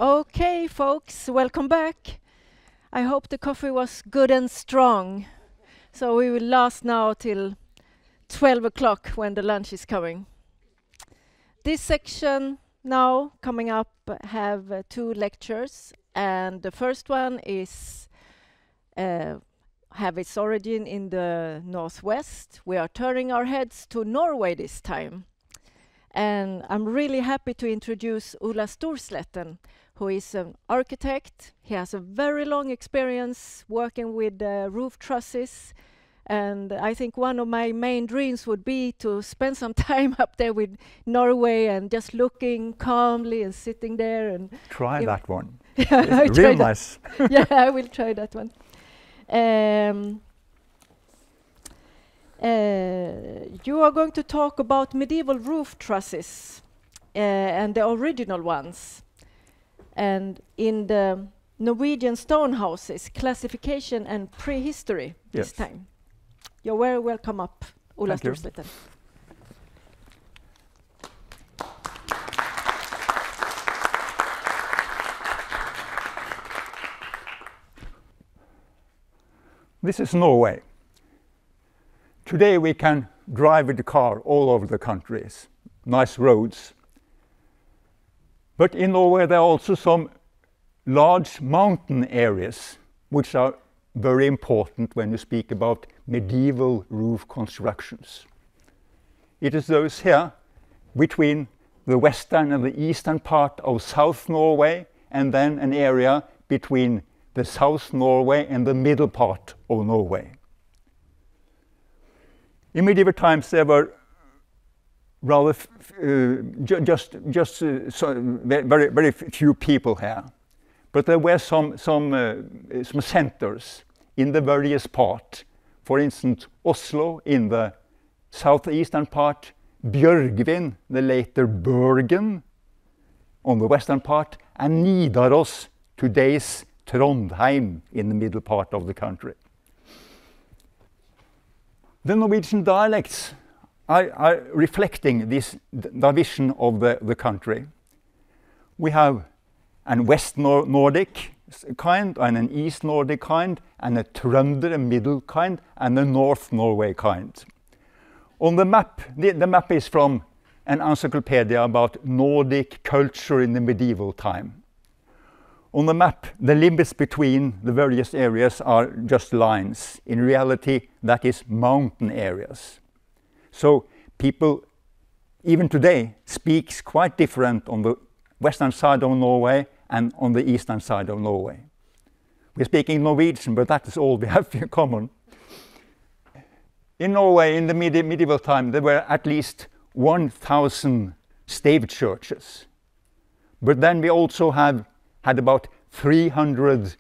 Okay, folks, welcome back. I hope the coffee was good and strong. So we will last now till 12 o'clock when the lunch is coming. This section now coming up have two lectures, and the first one is have its origin in the northwest. We are turning our heads to Norway this time. And I'm really happy to introduce Ola Storsletten, who is an architect. He has a very long experience working with roof trusses. And I think one of my main dreams would be to spend some time up there with Norway and just looking calmly and sitting there and try that one. Yeah, it's real nice. Yeah, I will try that one. You are going to talk about medieval roof trusses and the original ones, and in the Norwegian stone houses, classification and prehistory this time. You're very welcome up, Ola Storsletten. This is Norway. Today we can drive with the car all over the countries, nice roads. But in Norway there are also some large mountain areas which are very important when you speak about medieval roof constructions. It is those here between the western and the eastern part of South Norway, and then an area between the South Norway and the middle part of Norway. In medieval times there were rather very few people here, but there were some centers in the various part. For instance, Oslo in the southeastern part, Bjørgvin, the later Bergen, on the western part, and Nidaros, today's Trondheim, in the middle part of the country. The Norwegian dialects are reflecting this division of the country. We have a West Nordic kind, and an East Nordic kind, and a Trønder, a middle kind, and a North Norway kind. On the map, the map is from an encyclopedia about Nordic culture in the medieval time. On the map, the limits between the various areas are just lines. In reality, that is mountain areas. So people, even today, speaks quite different on the western side of Norway and on the eastern side of Norway. We're speaking Norwegian, but that is all we have in common. In Norway, in the medieval time, there were at least 1,000 stave churches. But then we also had about 300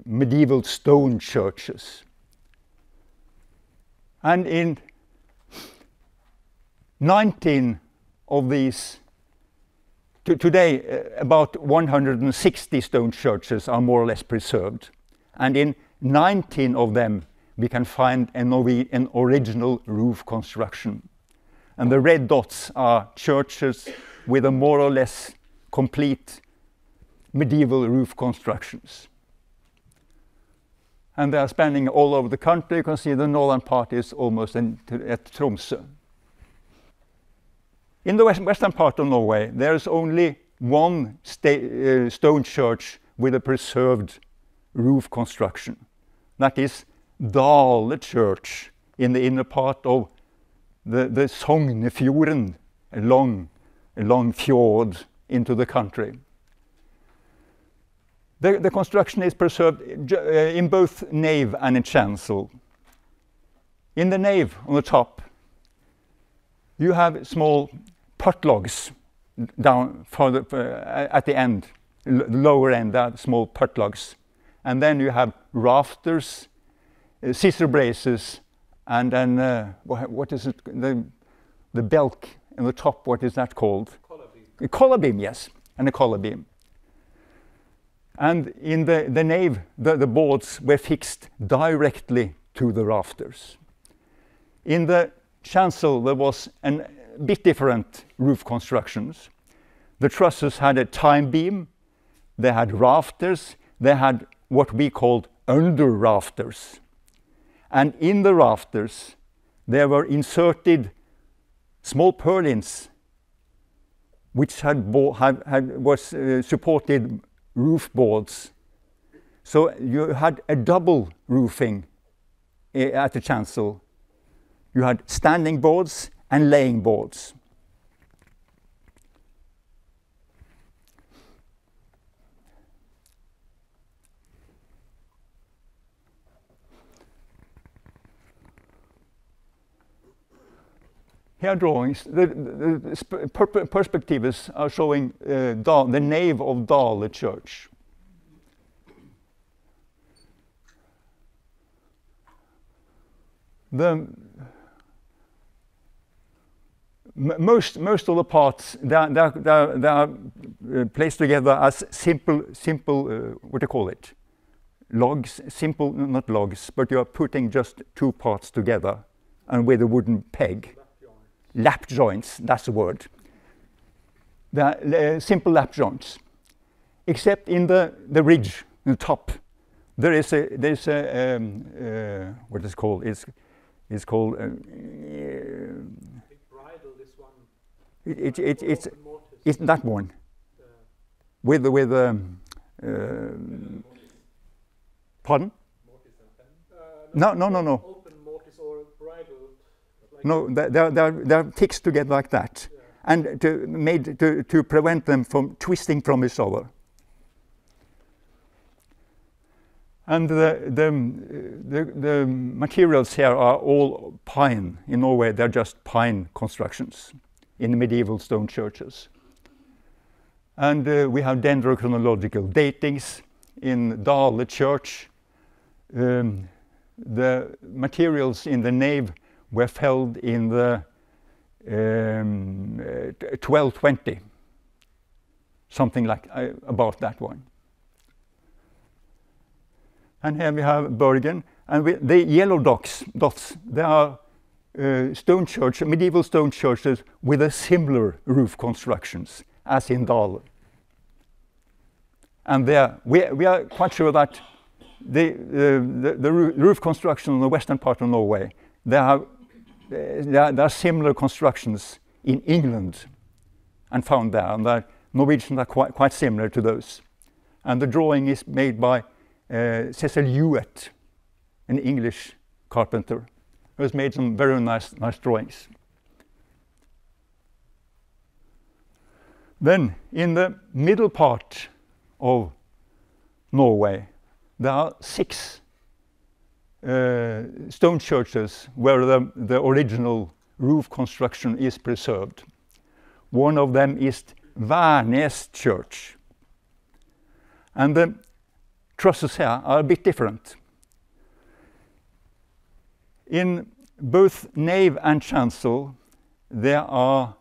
medieval stone churches. And in 19 of these, today about 160 stone churches are more or less preserved. And in 19 of them we can find an original roof construction. And the red dots are churches with a more or less complete medieval roof constructions. And they are spanning all over the country. You can see the northern part is almost at Tromsø. In the western part of Norway, there is only one stone church with a preserved roof construction. That is Dale Church in the inner part of the Sognefjorden, a long fjord into the country. The construction is preserved in both nave and in chancel. In the nave on the top, you have small potlogs down at the end, the lower end, there are small potlogs. And then you have rafters, scissor braces, and then, what is it, the belk on the top, what is that called? Collar beam. A collar beam, yes, and a collar beam. And in the nave, the boards were fixed directly to the rafters. In the chancel, there was a bit different roof constructions. The trusses had a time beam, they had rafters, they had what we called under rafters. And in the rafters, there were inserted small purlins which supported roof boards. So you had a double roofing at the chancel. You had standing boards and laying boards. Here drawings, the perspectives are showing the nave of Dale Church. Most of the parts they are placed together as simple what do you call it? Logs, simple, not logs, but you are putting just two parts together and with a wooden peg. Lap joints, that's the word. The simple lap joints, except in the ridge, the top, there is a what is it called? It's called. Bridle, this one. It's that one. With pardon? No. Open mortise or bridle. Like No, they're fixed together like that, yeah. and to prevent them from twisting from each other. And the materials here are all pine. In Norway, they're just pine constructions in medieval stone churches. And we have dendrochronological datings in Dale Church. The materials in the nave were felled in the 1220, something like about that one. And here we have Bergen, and the yellow dots, they are medieval stone churches with a similar roof constructions as in Dale. And there, we are quite sure that the roof construction on the western part of Norway, there are similar constructions in England and found there, and the Norwegians are quite similar to those. And the drawing is made by Cecil Hewitt, an English carpenter, who has made some very nice drawings. Then, in the middle part of Norway, there are 6 stone churches where the original roof construction is preserved. One of them is Værnes Church. And the trusses here are a bit different. In both nave and chancel, there are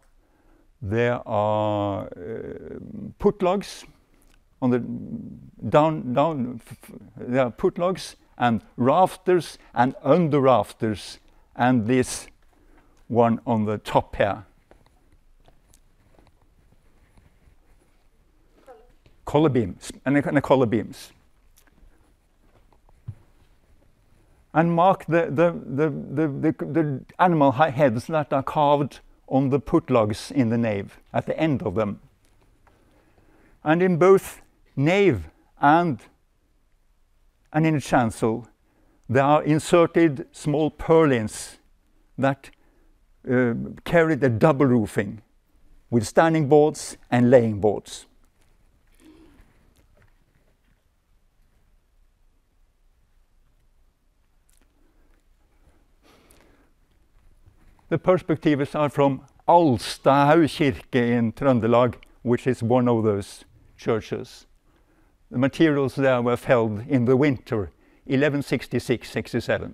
putlogs on the down. There are putlogs and rafters and under rafters, and this one on the top here. Collar beams and collar beams. And mark the animal heads that are carved on the putlogs in the nave at the end of them. And in both nave and in the chancel, there are inserted small purlins that carry the double roofing with standing boards and laying boards. The perspectives are from Alstahaug kirke in Trøndelag, which is one of those churches. The materials there were felled in the winter, 1166-67.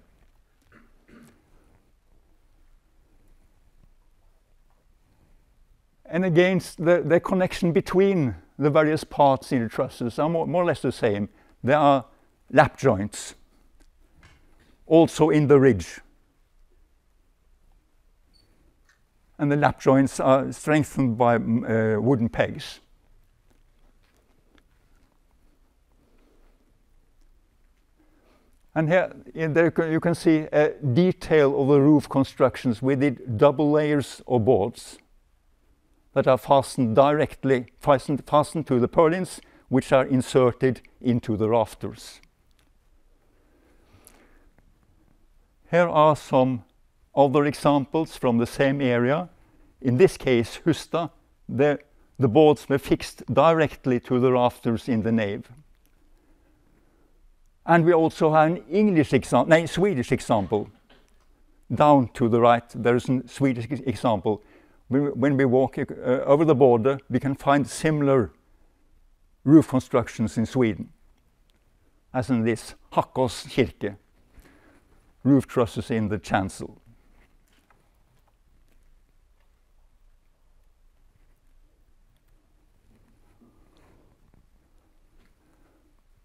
And again, the connection between the various parts in the trusses are more or less the same. There are lap joints, also in the ridge. And the lap joints are strengthened by wooden pegs. And here you can see a detail of the roof constructions with the double layers of boards that are fastened directly, fastened to the purlins, which are inserted into the rafters. Here are some other examples from the same area. In this case, Hustad, the boards were fixed directly to the rafters in the nave. And we also have an Swedish example. Down to the right, there is a Swedish example. When we walk over the border, we can find similar roof constructions in Sweden, as in this Hackås kyrka, roof trusses in the chancel.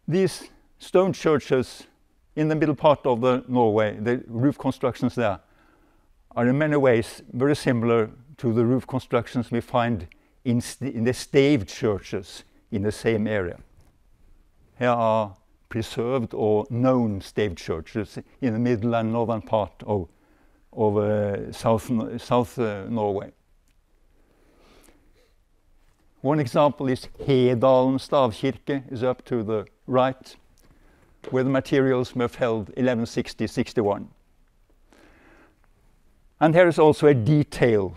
These stone churches in the middle part of Norway, the roof constructions there, are in many ways very similar to the roof constructions we find in the staved churches in the same area. Here are preserved or known staved churches in the middle and northern part of South Norway. One example is Hedalen stavkirke, is up to the right, where the materials were felled 1160-61. And here is also a detail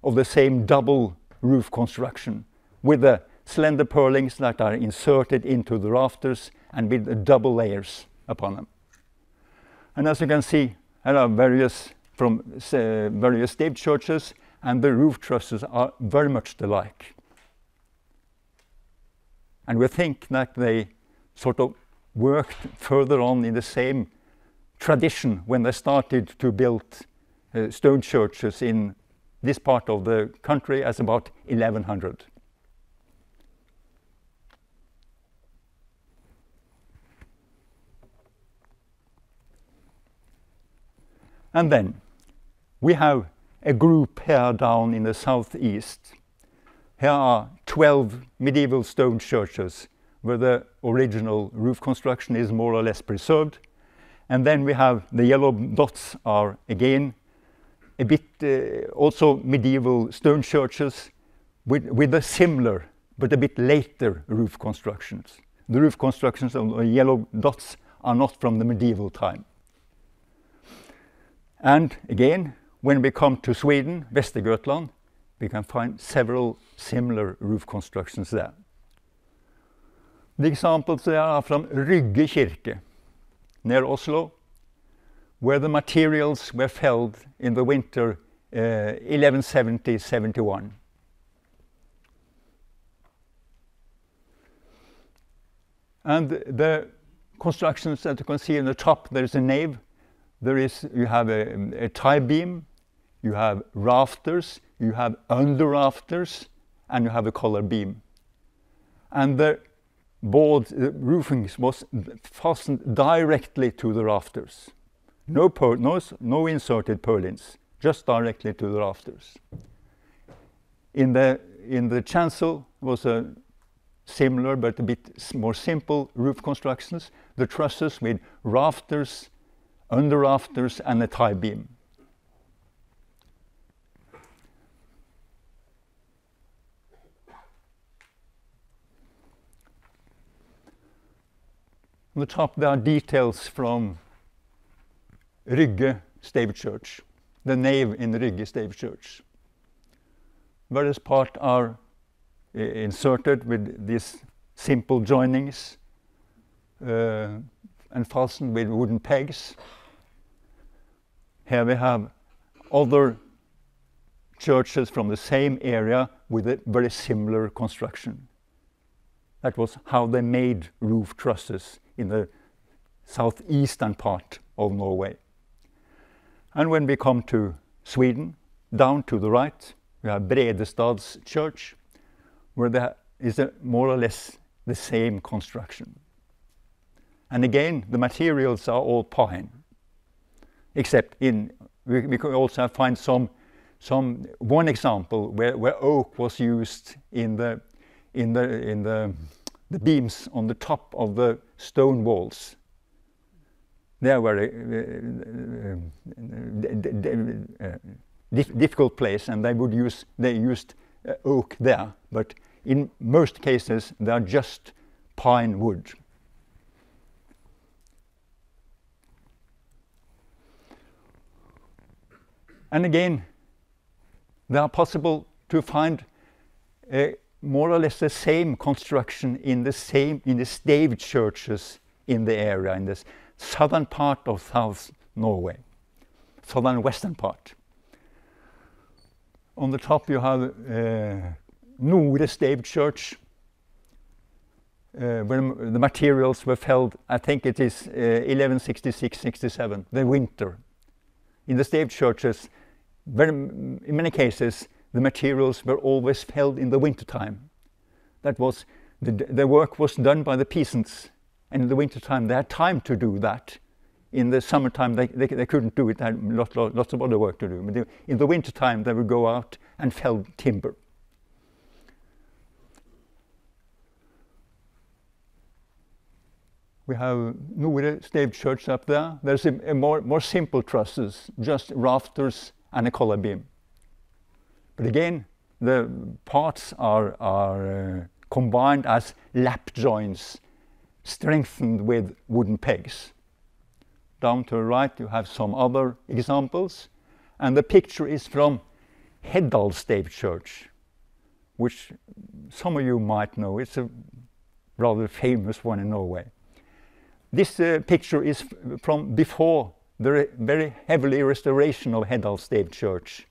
of the same double roof construction with the slender purlins that are inserted into the rafters and with the double layers upon them. And as you can see, there are various staved churches, and the roof trusses are very much alike. And we think that they sort of worked further on in the same tradition when they started to build stone churches in this part of the country as about 1100. And then we have a group here down in the southeast. Here are 12 medieval stone churches where the original roof construction is more or less preserved. And then we have the yellow dots are again a bit also medieval stone churches with a similar but a bit later roof constructions. The roof constructions of the yellow dots are not from the medieval time. And again, when we come to Sweden, Västergötland, we can find several similar roof constructions there. The examples there are from Rygge kyrke, near Oslo, where the materials were felled in the winter 1170-71. And the constructions that you can see in the top, there is a nave. You have a tie beam, you have rafters, you have under rafters, and you have a collar beam. And the roofing was fastened directly to the rafters. No inserted purlins, just directly to the rafters. In the chancel was a similar but a bit more simple roof constructions. The trusses with rafters, under rafters, and a tie beam. On the top there are details from Rygge stave church, the nave in Rygge stave church. Various parts are inserted with these simple joinings and fastened with wooden pegs. Here we have other churches from the same area with a very similar construction. That was how they made roof trusses in the southeastern part of Norway. And when we come to Sweden, down to the right, we have Bredestad's church, where there is more or less the same construction. And again, the materials are all pine, except we could also find one example where oak was used in the beams on the top of the stone walls. they are very difficult place, and they used oak there, but in most cases they are just pine wood. And again, they are possible to find more or less the same construction in the staved churches in the area, in the southern part of South Norway, southern western part. On the top you have Nore staved church, where the materials were felled, I think it is 1166-67, the winter. In the staved churches, in many cases, the materials were always felled in the wintertime. That was, the work was done by the peasants, and in the wintertime they had time to do that. In the summertime they couldn't do it, they had lots of other work to do. But in the wintertime they would go out and fell timber. We have Nore staved church up there. There's a more simple trusses, just rafters and a collar beam. But again, the parts are combined as lap joints, strengthened with wooden pegs. Down to the right you have some other examples, and the picture is from Heddal staved church, which some of you might know. It's a rather famous one in Norway. This picture is from before the very heavily restoration of Heddal staved church,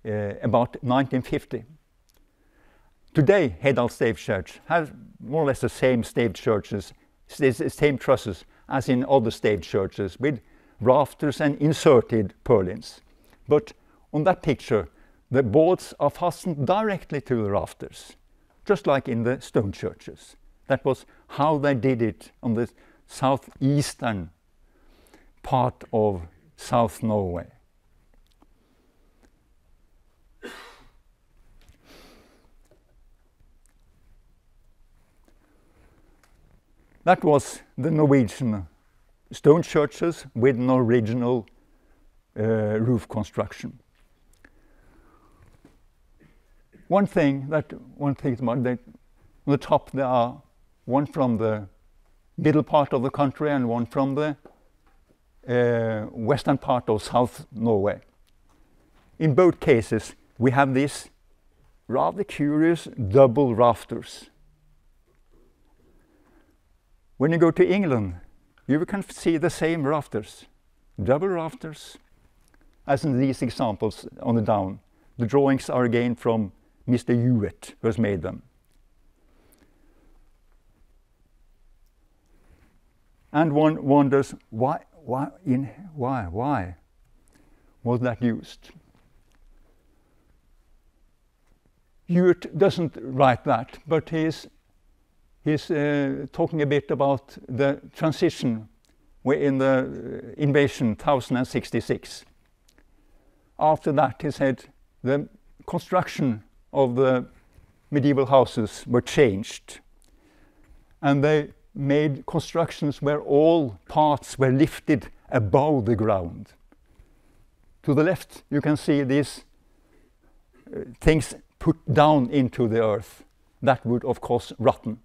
about 1950. Today, Heddal staved church has more or less the same staved churches, same trusses as in other staved churches, with rafters and inserted purlins. But on that picture, the boards are fastened directly to the rafters, just like in the stone churches. That was how they did it on the southeastern part of South Norway. That was the Norwegian stone churches with an original roof construction. One thing about that, on the top there are one from the middle part of the country and one from the western part of South Norway. In both cases we have these rather curious double rafters. When you go to England, you can see the same rafters, double rafters, as in these examples on the down. The drawings are again from Mr. Hewitt, who has made them. And one wonders why was that used? Hewitt doesn't write that, but he's talking a bit about the transition in the invasion 1066. After that, he said the construction of the medieval houses were changed, and they made constructions where all parts were lifted above the ground. To the left, you can see these things put down into the earth. That would, of course, rotten.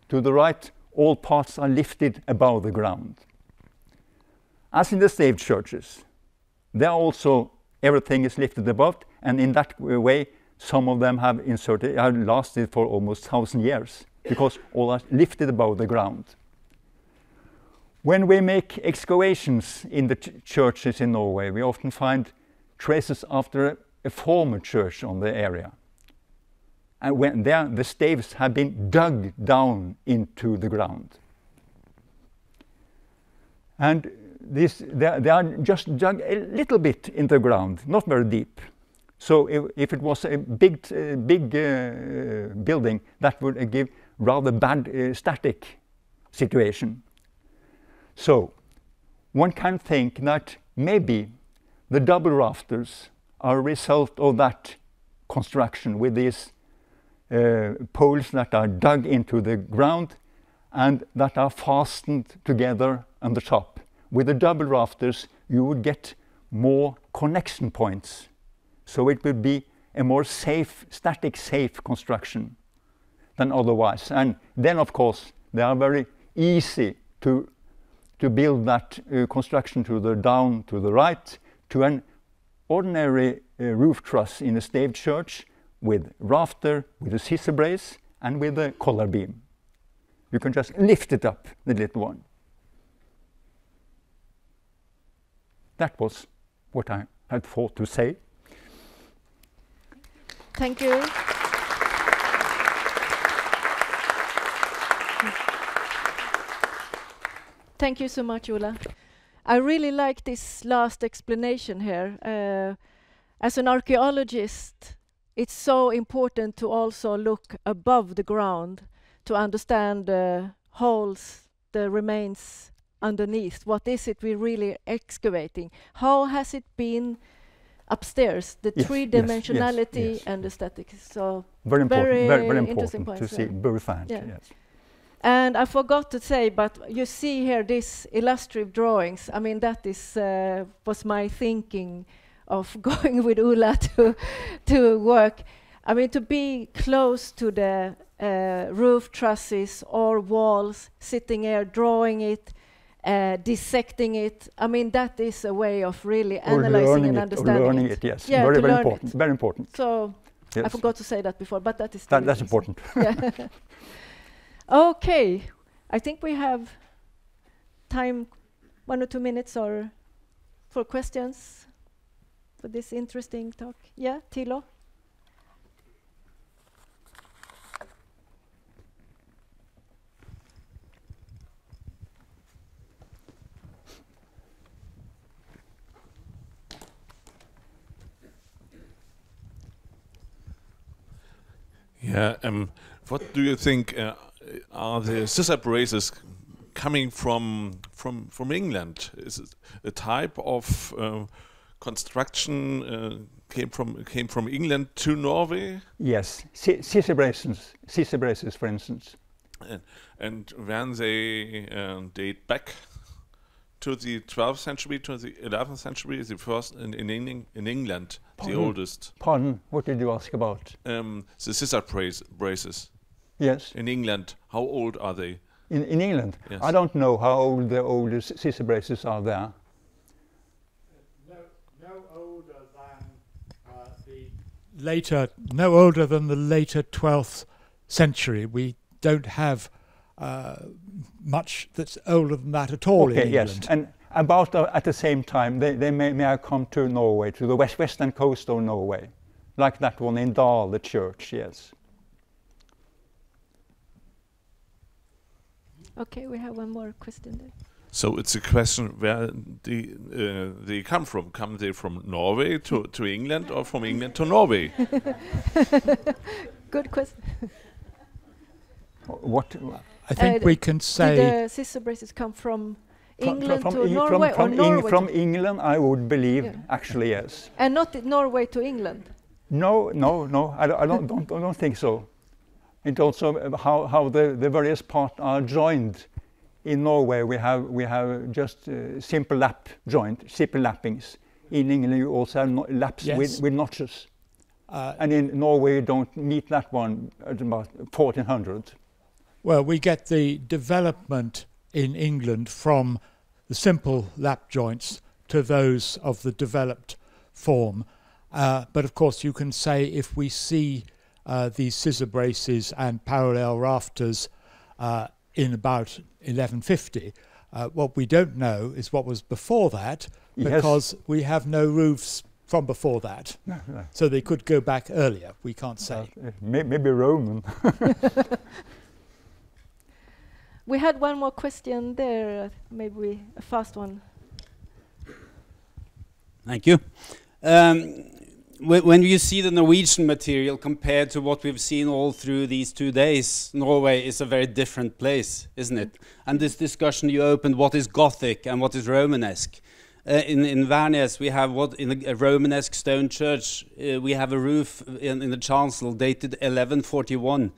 To the right, all parts are lifted above the ground. As in the staved churches, there also everything is lifted above, and in that way, some of them have lasted for almost 1,000 years, because all are lifted above the ground. When we make excavations in the churches in Norway, we often find traces after a former church on the area. And when there, the staves have been dug down into the ground. And they are just dug a little bit into the ground, not very deep. So if it was a big building, that would give rather bad static situation. So one can think that maybe the double rafters are a result of that construction with these poles that are dug into the ground and that are fastened together on the top with the double rafters, you would get more connection points. So it would be a more safe, static safe construction than otherwise. And then, of course, they are very easy to build that construction to the down to the right to an ordinary roof truss in a staved church with rafter, with a scissor brace, and with a collar beam. You can just lift it up, the little one. That was what I had thought to say. Thank you. Thank you so much, Ola. I really like this last explanation here. As an archaeologist, it's so important to also look above the ground to understand the holes, the remains underneath. What is it we're really excavating? How has it been upstairs? The Yes, three-dimensionality yes. and the statics. So Very important, very interesting important to points, see yeah. both hands. Yeah. Yes. And I forgot to say, but you see here these illustrative drawings. I mean, that is was my thinking of going with Ola to work. I mean, to be close to the roof trusses or walls, sitting here, drawing it, dissecting it. I mean, that is a way of really analyzing and understanding learning it. it, yes. Yeah, very, to very learn important. it. Very important. So I Yes. forgot to say that before, but that is still That's interesting. important. Yeah. Okay, I think we have time, 1 or 2 minutes, or for questions for this interesting talk. Yeah, Tilo. Yeah. What do you think are the scissor braces coming from England? Is it a type of construction came from England to Norway? Yes, scissor braces, for instance. And when they date back to the 12th century, to the 11th century, the first in England, Pardon? the oldest. Pardon, what did you ask about? The scissor braces Yes, in England, how old are they? in England. Yes. I don't know how old the oldest scissor braces are there. No older than the Later, no older than the later 12th century. We don't have much that's older than that at all in Okay, England. yes, and about at the same time, they may have come to Norway, to the western coast of Norway, like that one in Dal, the church, yes. Okay, we have one more question there. So it's a question where they come from. Come they from Norway to England, or from England to Norway? Good question. What? I think we can Did say the scissor braces come from England to Norway, or from Norway from to England, I would believe, Yeah. actually, yes. and not Norway to England? No, I don't think so. It also how the various parts are joined. In Norway, we have just simple simple lappings. In England, you also have laps Yes. with notches. And in Norway, you don't meet that one at about 1400. well, we get the development in England from the simple lap joints to those of the developed form. But of course, you can say if we see these scissor braces and parallel rafters in about 1150, what we don't know is what was before that, Yes. because we have no roofs from before that. No. So they could go back earlier, we can't say. Maybe Roman. We had one more question there, maybe a fast one. Thank you. When you see the Norwegian material compared to what we've seen all through these 2 days, Norway is a very different place, isn't it? And this discussion you opened, what is Gothic and what is Romanesque? In Værnes, we have a Romanesque stone church. We have a roof in the chancel dated 1141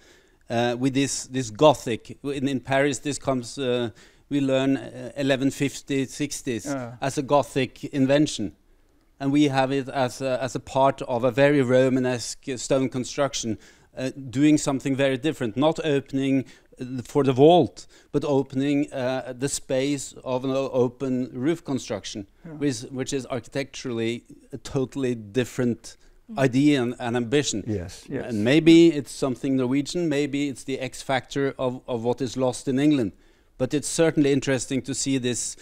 with this Gothic. In Paris, this comes we learn 1150s, 60s Yeah. as a Gothic invention. And we have it as a part of a very Romanesque stone construction, doing something very different, not opening for the vault, but opening the space of an open roof construction, which is architecturally a totally different idea and ambition. Yes, yes. And maybe it's something Norwegian, maybe it's the X factor of what is lost in England. But it's certainly interesting to see this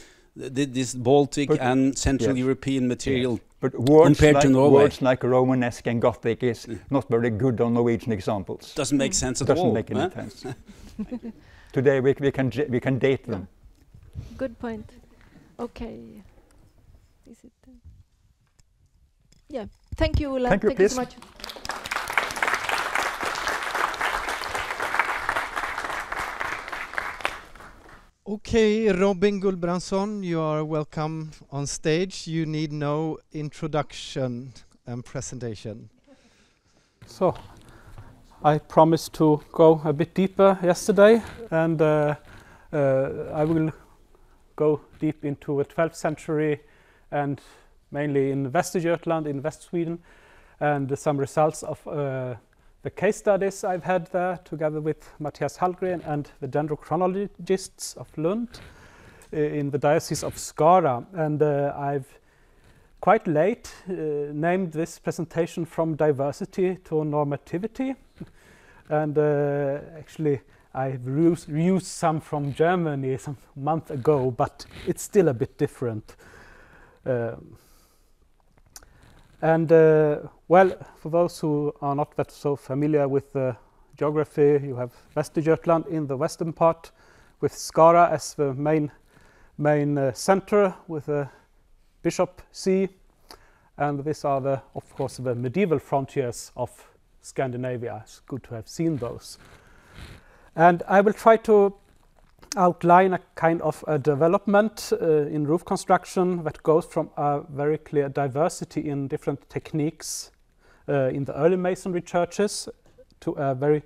Baltic and Central European material But words compared like, to Norway. words like Romanesque and Gothic is not very good on Norwegian examples. Doesn't make sense at all. Doesn't make any sense. Today we can date them. Good point. Okay. Is it? Yeah. Thank you, Ulla. Thank you, so please. much. Okay, Robin Gulbrandsson, you are welcome on stage. You need no introduction and presentation. So, I promised to go a bit deeper yesterday, and I will go deep into the 12th century and mainly in Västergötland in West Sweden, and some results of the case studies I've had there together with Matthias Hallgren and the dendrochronologists of Lund in the Diocese of Skara. And I've quite late named this presentation From Diversity to Normativity. And actually I've reused some from Germany some month ago, but it's still a bit different. Well, for those who are not that so familiar with the geography, you have Västergötland in the western part, with Skara as the main center, with the Bishop Sea, and these are of course the medieval frontiers of Scandinavia. It's good to have seen those. And I will try to outline a kind of a development in roof construction that goes from a very clear diversity in different techniques in the early masonry churches to a very,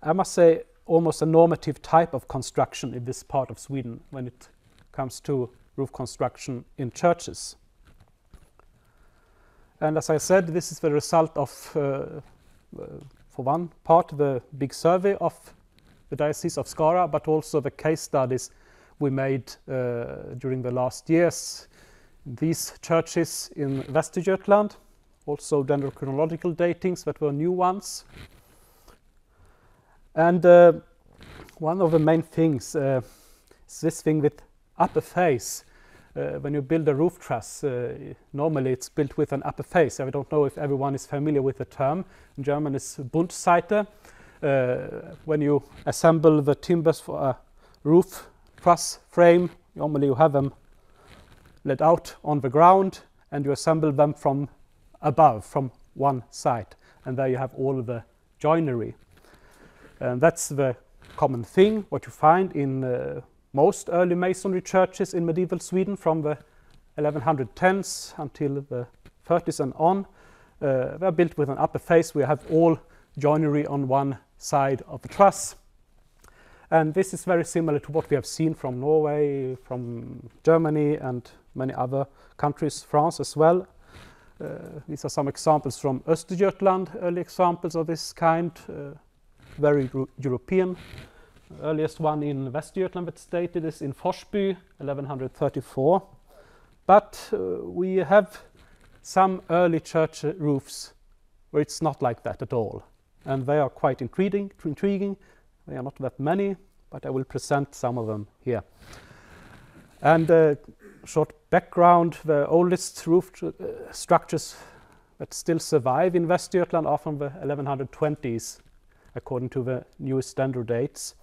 I must say, almost a normative type of construction in this part of Sweden when it comes to roof construction in churches. And as I said, this is the result of, for one part, the big survey of the Diocese of Skara, but also the case studies we made during the last years. These churches in Västergötland, also dendrochronological datings that were new ones. And one of the main things is this thing with upper face. When you build a roof truss, normally it's built with an upper face. I don't know if everyone is familiar with the term. In German it's Bundseite. When you assemble the timbers for a roof truss frame, normally you have them laid out on the ground and you assemble them from above, from one side, and there you have all the joinery. And that's the common thing, what you find in most early masonry churches in medieval Sweden from the 1110s until the 30s and on. They're built with an upper face. We have all joinery on one side of the truss. And this is very similar to what we have seen from Norway, from Germany and many other countries, France as well. These are some examples from Östergötland, early examples of this kind, very European. Earliest one in Västergötland that's dated is in Forsby, 1134. But we have some early church roofs where it's not like that at all. And they are quite intriguing. They are not that many, but I will present some of them here. And short background, the oldest roof structures that still survive in Västergötland are from the 1120s, according to the newest standard dates.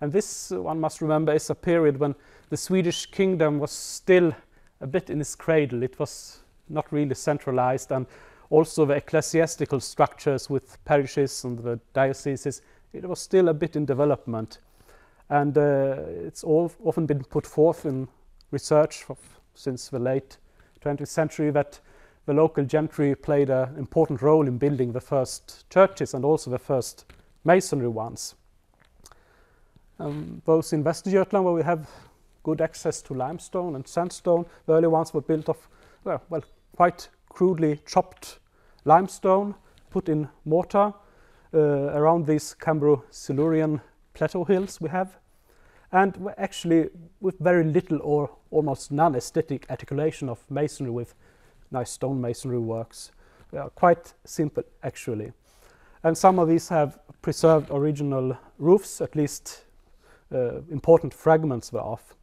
And this, one must remember, is a period when the Swedish kingdom was still a bit in its cradle. It was not really centralized, and also the ecclesiastical structures with parishes and the dioceses, it was still a bit in development. And it's often been put forth in research since the late 20th century that the local gentry played an important role in building the first churches and also the first masonry ones. Those in Västergötland, where we have good access to limestone and sandstone. The early ones were built of, well, quite crudely chopped limestone, put in mortar around these Cambro-Silurian plateau hills we have, and were actually with very little or almost non-aesthetic articulation of masonry with nice stone masonry works. They are quite simple actually. And some of these have preserved original roofs, at least important fragments were off.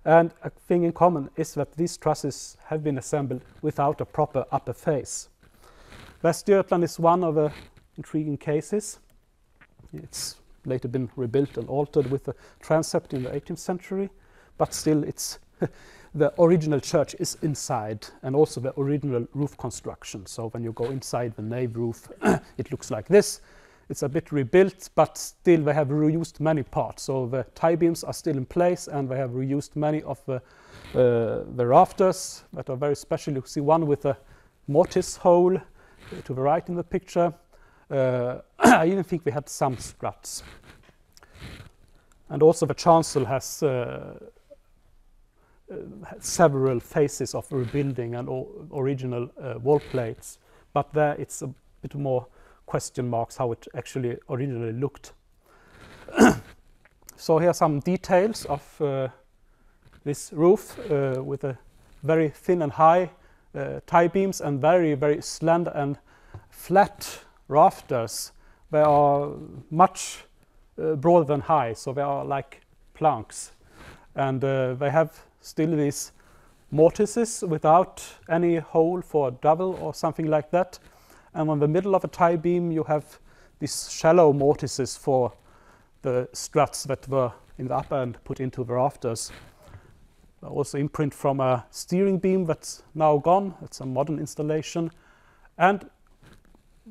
And a thing in common is that these trusses have been assembled without a proper upper face. Västergötland is one of the intriguing cases. It's later been rebuilt and altered with a transept in the 18th century, but still it's the original church is inside, and also the original roof construction. So when you go inside the nave roof, it looks like this. It's a bit rebuilt, but still they have reused many parts. So the tie beams are still in place, and they have reused many of the rafters that are very special. You see one with a mortise hole to the right in the picture. I even think we had some struts. And also the chancel has several phases of rebuilding and original wall plates, but there it's a bit more question marks how it actually originally looked. So here are some details of this roof with a very thin and high tie beams and very, very slender and flat rafters. They are much broader than high, so they are like planks. And they have still these mortises without any hole for a dowel or something like that. And on the middle of a tie beam you have these shallow mortises for the struts that were in the upper end put into the rafters. Also imprint from a steering beam that's now gone. It's a modern installation. And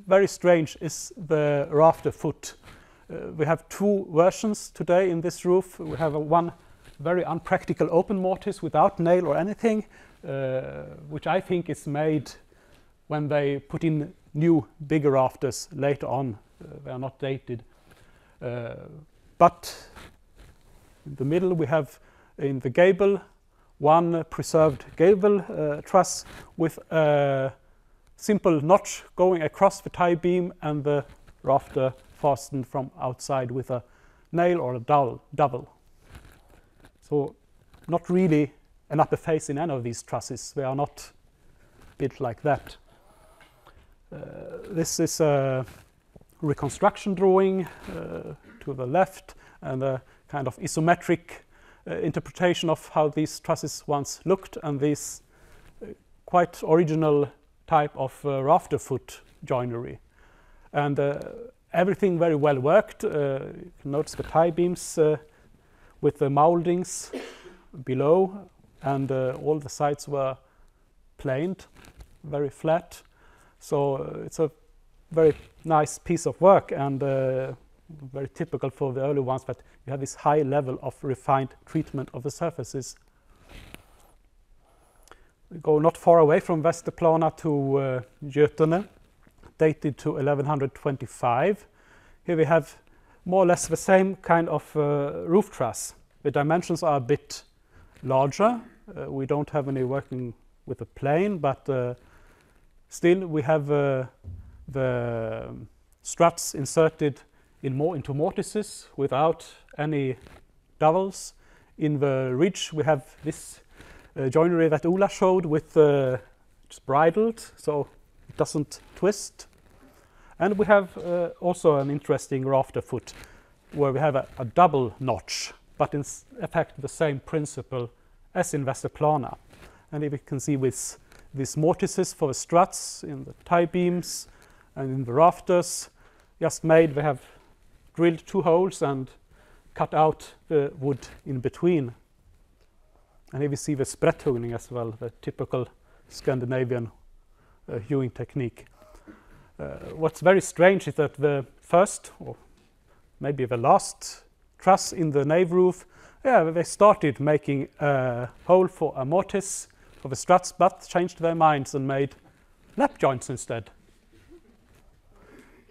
very strange is the rafter foot. We have two versions today in this roof. We have one very unpractical open mortise without nail or anything, which I think is made when they put in new bigger rafters later on. They are not dated. But in the middle we have in the gable one preserved gable truss with a simple notch going across the tie beam and the rafter fastened from outside with a nail or a dowel. So not really an upper face in any of these trusses. They are not built like that. This is a reconstruction drawing to the left and a kind of isometric interpretation of how these trusses once looked, and this quite original type of rafter foot joinery. And everything very well worked. You can notice the tie beams with the mouldings below, and all the sides were planed, very flat. So it's a very nice piece of work, and very typical for the early ones that you have this high level of refined treatment of the surfaces. We go not far away from Västerplana to Götene, dated to 1125. Here we have more or less the same kind of roof truss. The dimensions are a bit larger. We don't have any working with a plane, but still we have the struts inserted into mortises without any dowels. In the ridge we have this joinery that Ola showed with it's bridled, so it doesn't twist. And we have also an interesting rafter foot where we have a double notch, but in effect the same principle as in Västerplana. And if you can see with these mortises for the struts in the tie beams and in the rafters just made, they have drilled two holes and cut out the wood in between. And here we see the sprätthuggning as well, the typical Scandinavian hewing technique. What's very strange is that the first, or maybe the last truss in the nave roof, they started making a hole for a mortise for the struts, but changed their minds and made lap joints instead.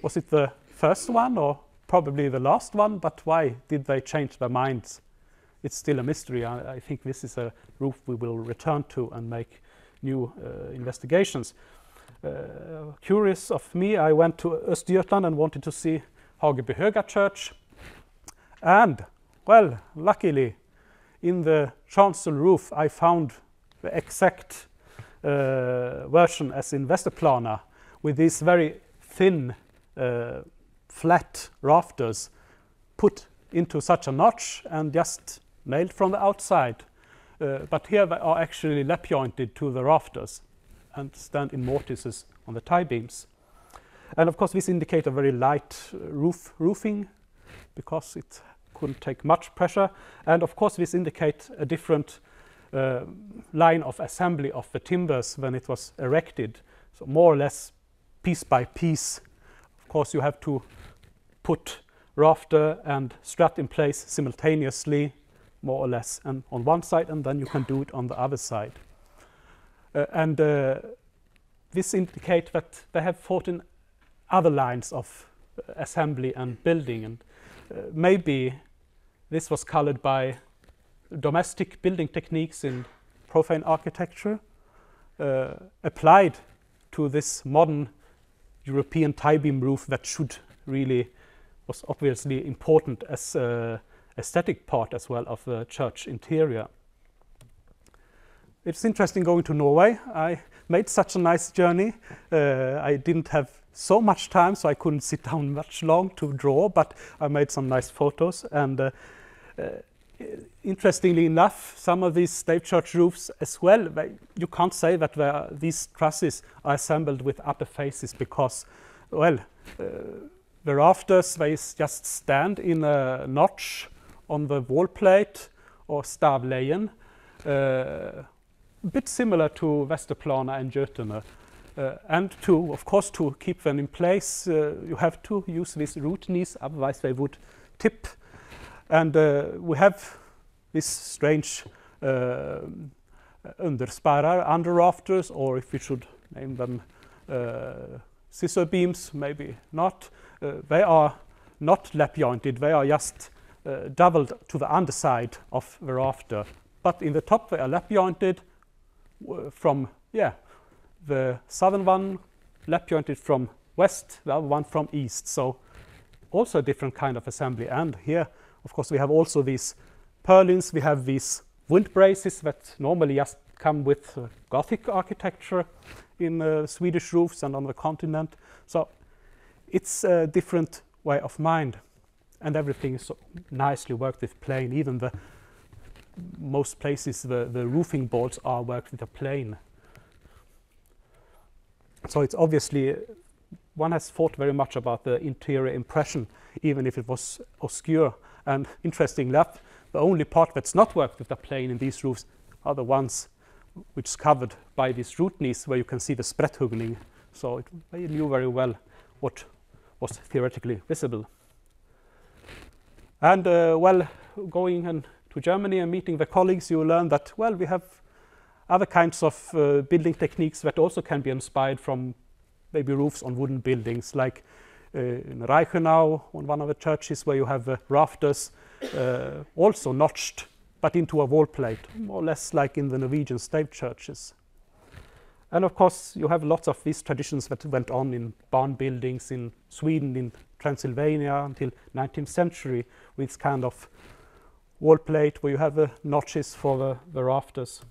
Was it the first one or probably the last one? But why did they change their minds? it's still a mystery. I think this is a roof we will return to and make new investigations. Curious of me, I went to Östergötland and wanted to see Hageby Höga Church. And, well, luckily, in the chancel roof, I found the exact version as in Westerplaner, with these very thin, flat rafters put into such a notch and just nailed from the outside. But here they are actually lap jointed to the rafters and stand in mortises on the tie beams. And of course this indicates a very light roofing, because it couldn't take much pressure. And of course this indicates a different line of assembly of the timbers when it was erected. So more or less piece by piece. Of course you have to put rafter and strut in place simultaneously, more or less, and on one side, and then you can do it on the other side. This indicates that they have thought in other lines of assembly and building, and maybe this was colored by domestic building techniques in profane architecture, applied to this modern European tie beam roof that was obviously important as aesthetic part as well of the church interior. It's interesting going to Norway. I made such a nice journey. I didn't have so much time, so I couldn't sit down much long to draw, but I made some nice photos. And interestingly enough, some of these stave church roofs as well, you can't say that these trusses are assembled with upper faces, because, well, the rafters, they just stand in a notch on the wall plate or stavleien, a bit similar to Westerplaner and Götene. And of course, to keep them in place, you have to use these root knees, otherwise they would tip. And we have this strange undersparrar, under rafters, or if we should name them scissor beams, maybe not. They are not lap jointed, they are just doubled to the underside of the rafter. But in the top they are lap jointed from, the southern one lap jointed from west, the other one from east. So also a different kind of assembly. And here, of course, we have also these purlins, we have these wind braces that normally just come with Gothic architecture in Swedish roofs and on the continent. So it's a different way of mind, and everything is so nicely worked with plane. Even most places the roofing boards are worked with a plane. So it's obviously, one has thought very much about the interior impression, even if it was obscure. And interestingly enough, the only part that's not worked with a plane in these roofs are the ones which is covered by these root knees, where you can see the sprätthuggning. So they knew very well what was theoretically visible. And well, going to Germany and meeting the colleagues, you learn that, well, we have other kinds of building techniques that also can be inspired from maybe roofs on wooden buildings, like in Reichenau, on one of the churches, where you have rafters also notched, but into a wall plate, more or less like in the Norwegian stave churches. And of course, you have lots of these traditions that went on in barn buildings in Sweden, in Transylvania until 19th century, with kind of wall plate where you have the notches for the rafters.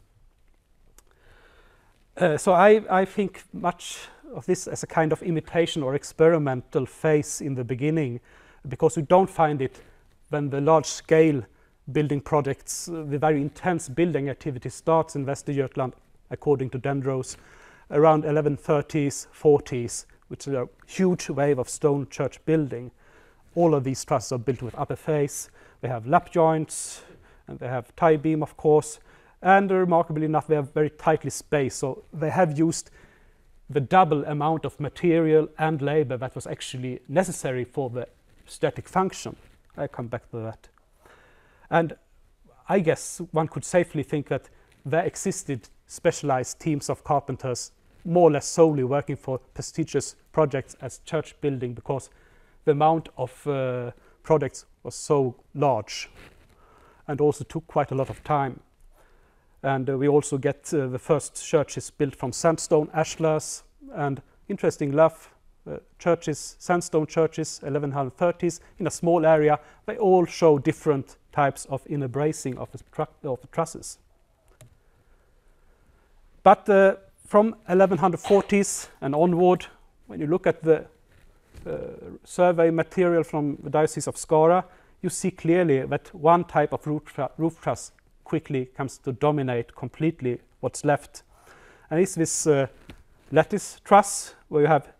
So I think much of this as a kind of imitation or experimental phase in the beginning, because we don't find it when the large-scale building projects, the very intense building activity starts in Västergötland, according to Dendros, around 1130s, 40s, which is a huge wave of stone church building. All of these trusses are built with upper face. They have lap joints, and they have tie beam, of course. And remarkably enough, they are very tightly spaced. So they have used the double amount of material and labor that was actually necessary for the static function. I'll come back to that. And I guess one could safely think that there existed specialized teams of carpenters, more or less solely working for prestigious projects as church building, because the amount of projects was so large. and also took quite a lot of time. And we also get the first churches built from sandstone ashlars, and interesting enough, churches, sandstone churches, 1130s, in a small area, they all show different types of inner bracing of the trusses. But from 1140s and onward, when you look at the survey material from the Diocese of Skara, you see clearly that one type of roof truss quickly comes to dominate completely what's left. And it's this lattice truss where you have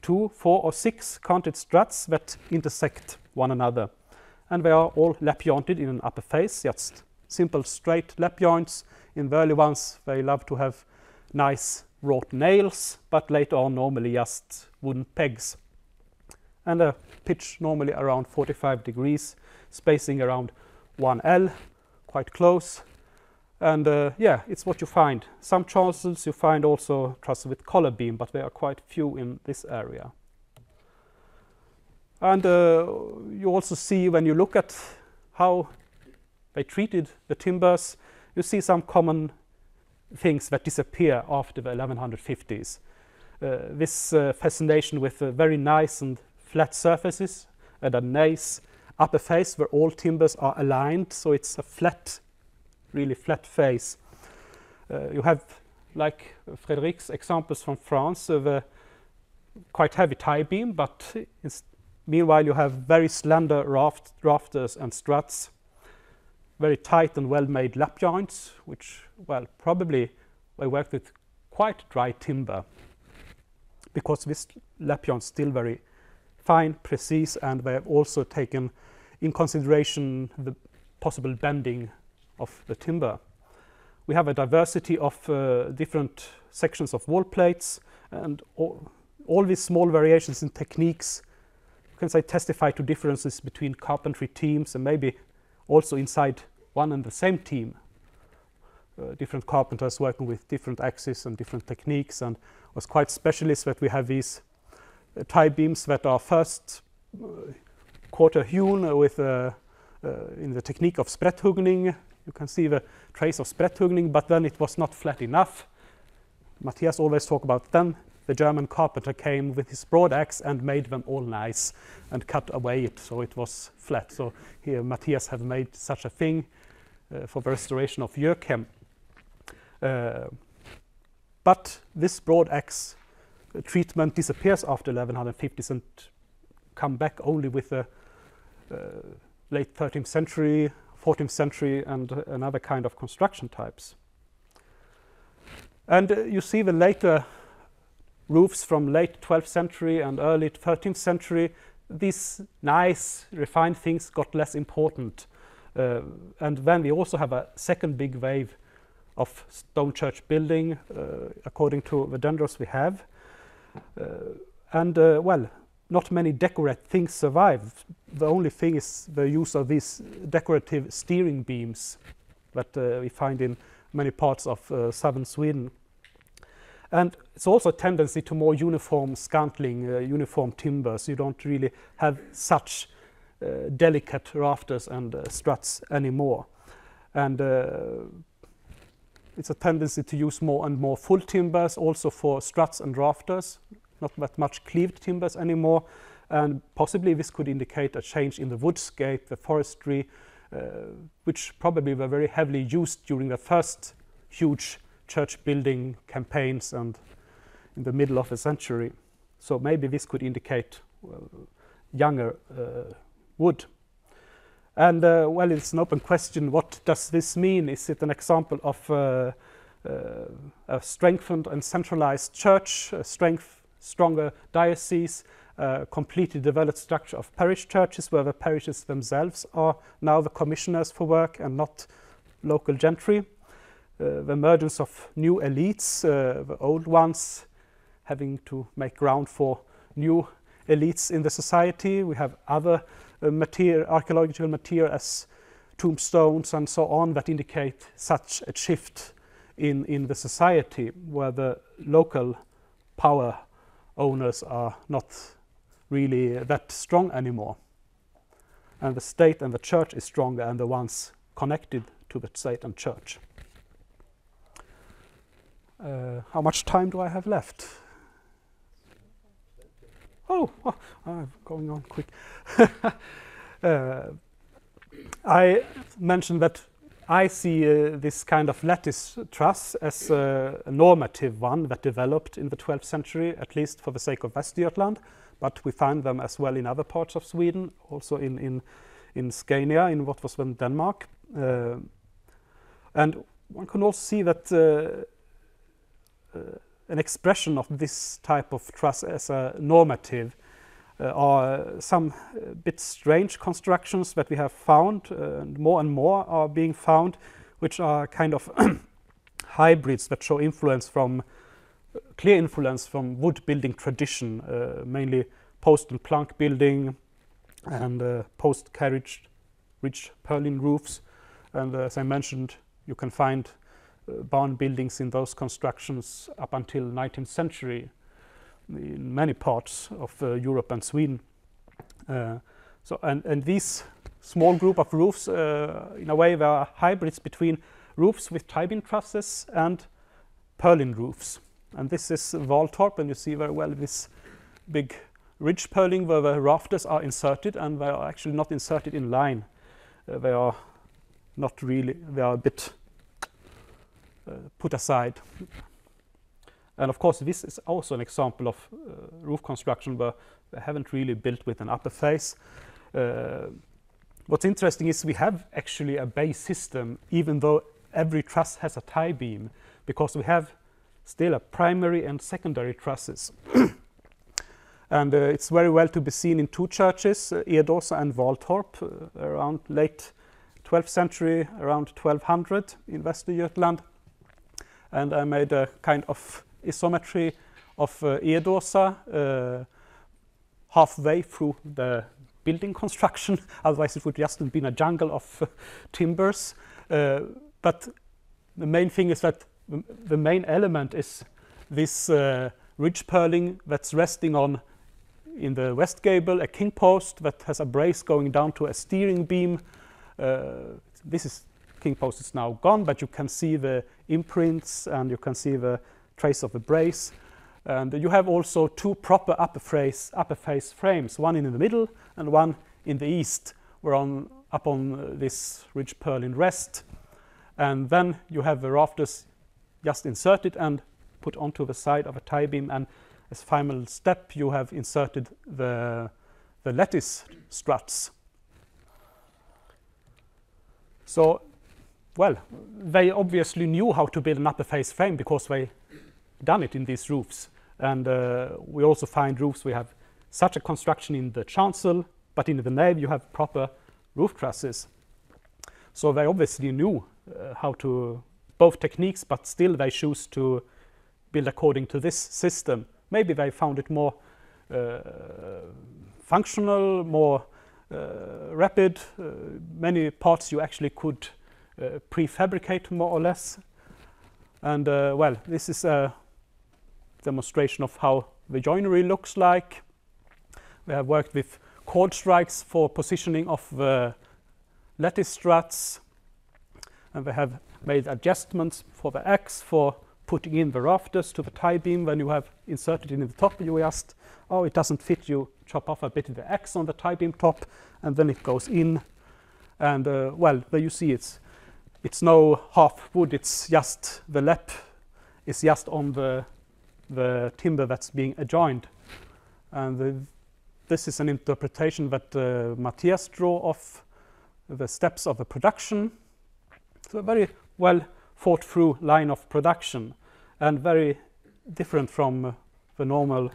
2, 4 or 6 canted struts that intersect one another. And they are all lap jointed in an upper face, just simple straight lap joints. In the early ones they love to have nice wrought nails, but later on normally just wooden pegs. And a pitch normally around 45 degrees, spacing around 1L, quite close. And yeah, it's what you find. Some chancels you find also trusses with collar beam, but there are quite few in this area. And you also see, when you look at how they treated the timbers, you see some common things that disappear after the 1150s. This fascination with very nice and flat surfaces and a nice upper face where all timbers are aligned, so it's a flat, really flat face. You have, like Frédéric's examples from France, of a quite heavy tie beam, but meanwhile you have very slender rafters and struts, very tight and well-made lap joints, which, well, probably they worked with quite dry timber, because this lap joint is still very fine, precise, and they have also taken in consideration the possible bending of the timber. We have a diversity of different sections of wall plates, and all these small variations in techniques, you can say, testify to differences between carpentry teams and maybe also inside one and the same team. Different carpenters working with different axes and different techniques, and was quite specialist that we have these tie beams that are first quarter hewn with in the technique of sprätthuggning. You can see the trace of sprätthuggning, but then it was not flat enough. Matthias always talk about then the German carpenter came with his broad axe and made them all nice and cut away it so it was flat. So here Matthias have made such a thing for the restoration of Jörghem. But this broad axe treatment disappears after 1150s and come back only with the late 13th century, 14th century and another kind of construction types. And you see the later roofs from late 12th century and early 13th century, these nice refined things got less important. And then we also have a second big wave of stone church building according to the dendros we have. Well, not many decorative things survive. The only thing is the use of these decorative steering beams that we find in many parts of southern Sweden. And it's also a tendency to more uniform scantling, uniform timbers. You don't really have such delicate rafters and struts anymore. And it's a tendency to use more and more full timbers also for struts and rafters, not that much cleaved timbers anymore. And possibly this could indicate a change in the woodscape, the forestry, which probably were very heavily used during the first huge church building campaigns and in the middle of the century. So maybe this could indicate younger wood. And well, it's an open question. What does this mean? Is it an example of a strengthened and centralized church, a stronger diocese, completely developed structure of parish churches where the parishes themselves are now the commissioners for work and not local gentry? The emergence of new elites, the old ones having to make ground for new elites in the society. We have other archaeological material as tombstones and so on that indicate such a shift in the society where the local power owners are not really that strong anymore. And the state and the church is stronger and the ones connected to the state and church. How much time do I have left? I'm going on quick. I mentioned that I see this kind of lattice truss as a normative one that developed in the 12th century, at least for the sake of Västergötland, but we find them as well in other parts of Sweden, also in Scania, in what was then Denmark. And one can also see that an expression of this type of truss as a normative are some bit strange constructions that we have found, and more are being found, which are kind of hybrids that show influence from clear influence from wood building tradition, mainly post and plank building and post carriage ridge purlin roofs. And as I mentioned, you can find barn buildings in those constructions up until 19th century in many parts of Europe and Sweden. And these small group of roofs, in a way, they are hybrids between roofs with tie-beam trusses and purlin roofs. And this is Valtorp, and you see very well this big ridge purling where the rafters are inserted, and they are actually not inserted in line. They are not really, they are a bit put aside. And of course, this is also an example of roof construction where they haven't really built with an upper face. What's interesting is we have actually a base system, even though every truss has a tie beam, because we have still a primary and secondary trusses. And it's very well to be seen in two churches, Edåsa and Valtorp, around late 12th century, around 1200 in Västergötland. And I made a kind of isometry of Edåsa halfway through the building construction. Otherwise it would just have been a jungle of timbers. But the main thing is that the main element is this ridge purling that's resting on, in the west gable, a king post that has a brace going down to a steering beam. This is king post is now gone, but you can see the imprints and you can see the trace of the brace. And you have also two proper upper face frames, one in the middle and one in the east, where up on this ridge purlin rest. And then you have the rafters just inserted and put onto the side of a tie beam, and as final step you have inserted the lattice struts. So, well, they obviously knew how to build an upper face frame because they done it in these roofs. And we also find roofs, we have such a construction in the chancel, but in the nave you have proper roof trusses. So they obviously knew how to, both techniques, but still they choose to build according to this system. Maybe they found it more functional, more rapid. Many parts you actually could prefabricate more or less. And well, this is a demonstration of how the joinery looks like. We have worked with cord strikes for positioning of the lattice struts, and we have made adjustments for the axe for putting in the rafters to the tie beam. When you have inserted it in the top, you just, oh, it doesn't fit, you chop off a bit of the axe on the tie beam top, and then it goes in. And well, there you see it's no half wood, it's just the lep is just on the timber that's being adjoined. And this is an interpretation that Matthias drew of the steps of the production. So a very well thought through line of production, and very different from the normal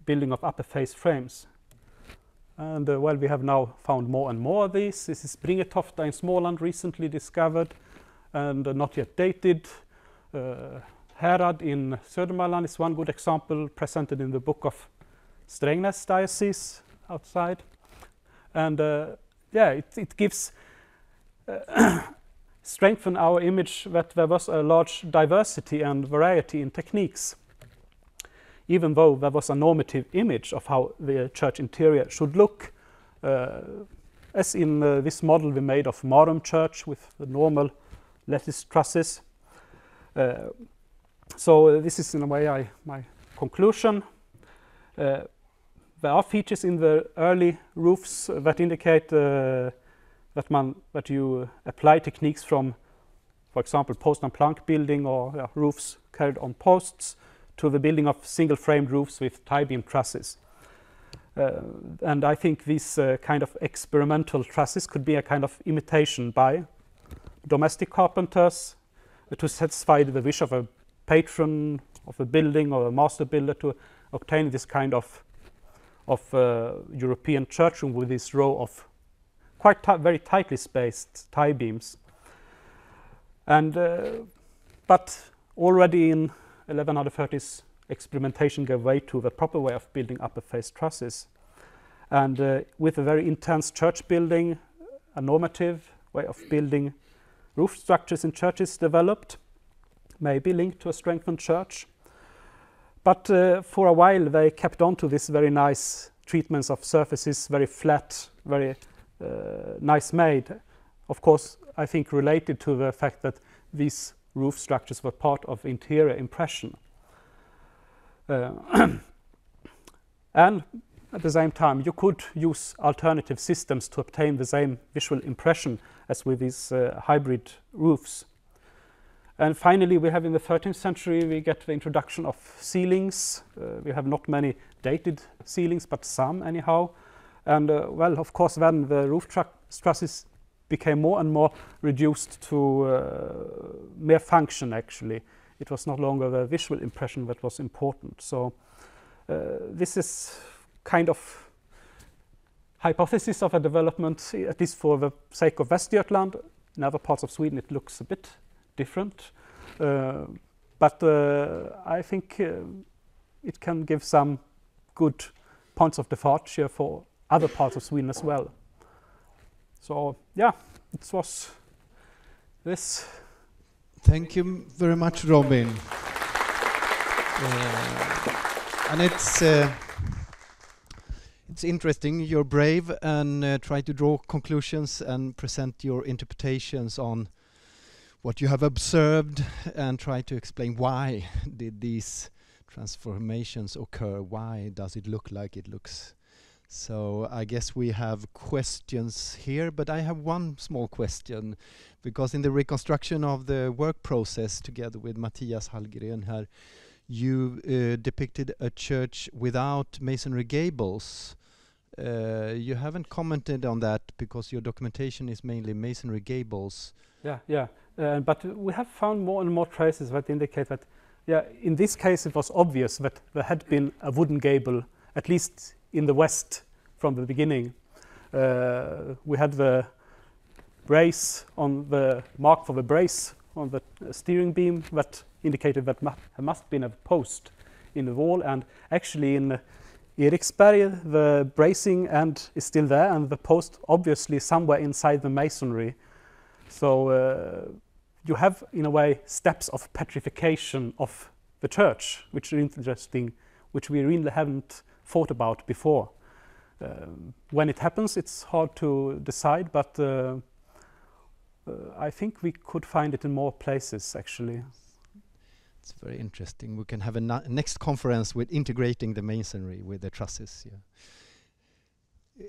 building of upper face frames. And well, we have now found more and more of these. This is Bringetofta in Småland, recently discovered and not yet dated. Härad in Södermanland is one good example, presented in the book of Strängnäs diocese outside. And yeah, it gives strengthen our image that there was a large diversity and variety in techniques, even though there was a normative image of how the church interior should look. as in this model we made of Marum Church with the normal lattice trusses. So this is in a way my conclusion. There are features in the early roofs that indicate that you apply techniques from, for example, post and plank building or roofs carried on posts to the building of single-framed roofs with tie-beam trusses. And I think these kind of experimental trusses could be a kind of imitation by domestic carpenters to satisfy the wish of a patron of a building or a master builder to obtain this kind of European church room with this row of quite very tightly spaced tie beams. And but already in 1130s, experimentation gave way to the proper way of building upper face trusses. And with a very intense church building, a normative way of building roof structures in churches developed, maybe linked to a strengthened church. But for a while they kept on to this very nice treatments of surfaces, very flat, very nice made. Of course, I think related to the fact that these roof structures were part of interior impression. And at the same time, you could use alternative systems to obtain the same visual impression as with these hybrid roofs. And finally, we have in the 13th century, we get the introduction of ceilings. We have not many dated ceilings, but some anyhow. And well, of course, then the roof trusses became more and more reduced to mere function, actually. It was no longer the visual impression that was important. So this is kind of hypothesis of a development, at least for the sake of Västergötland. In other parts of Sweden, it looks a bit different. But I think it can give some good points of departure for other parts of Sweden as well. So, yeah, it was this. Thank you very much, Robin. And it's interesting. You're brave and try to draw conclusions and present your interpretations on what you have observed and try to explain why did these transformations occur. Why does it look like it looks? So I guess we have questions here, but I have one small question, because in the reconstruction of the work process together with Mattias Hallgren here, you depicted a church without masonry gables. You haven't commented on that because your documentation is mainly masonry gables. Yeah. But we have found more and more traces that indicate that, in this case it was obvious that there had been a wooden gable, at least in the west from the beginning. We had the brace on the mark for the brace on the steering beam that indicated that there must have been a post in the wall, and actually in Eriksberg the bracing end is still there and the post obviously somewhere inside the masonry. So you have in a way steps of petrification of the church, which are interesting, which we really haven't thought about before. When it happens, it's hard to decide, but I think we could find it in more places, actually. It's very interesting. We can have a next conference with integrating the masonry with the trusses. Yeah.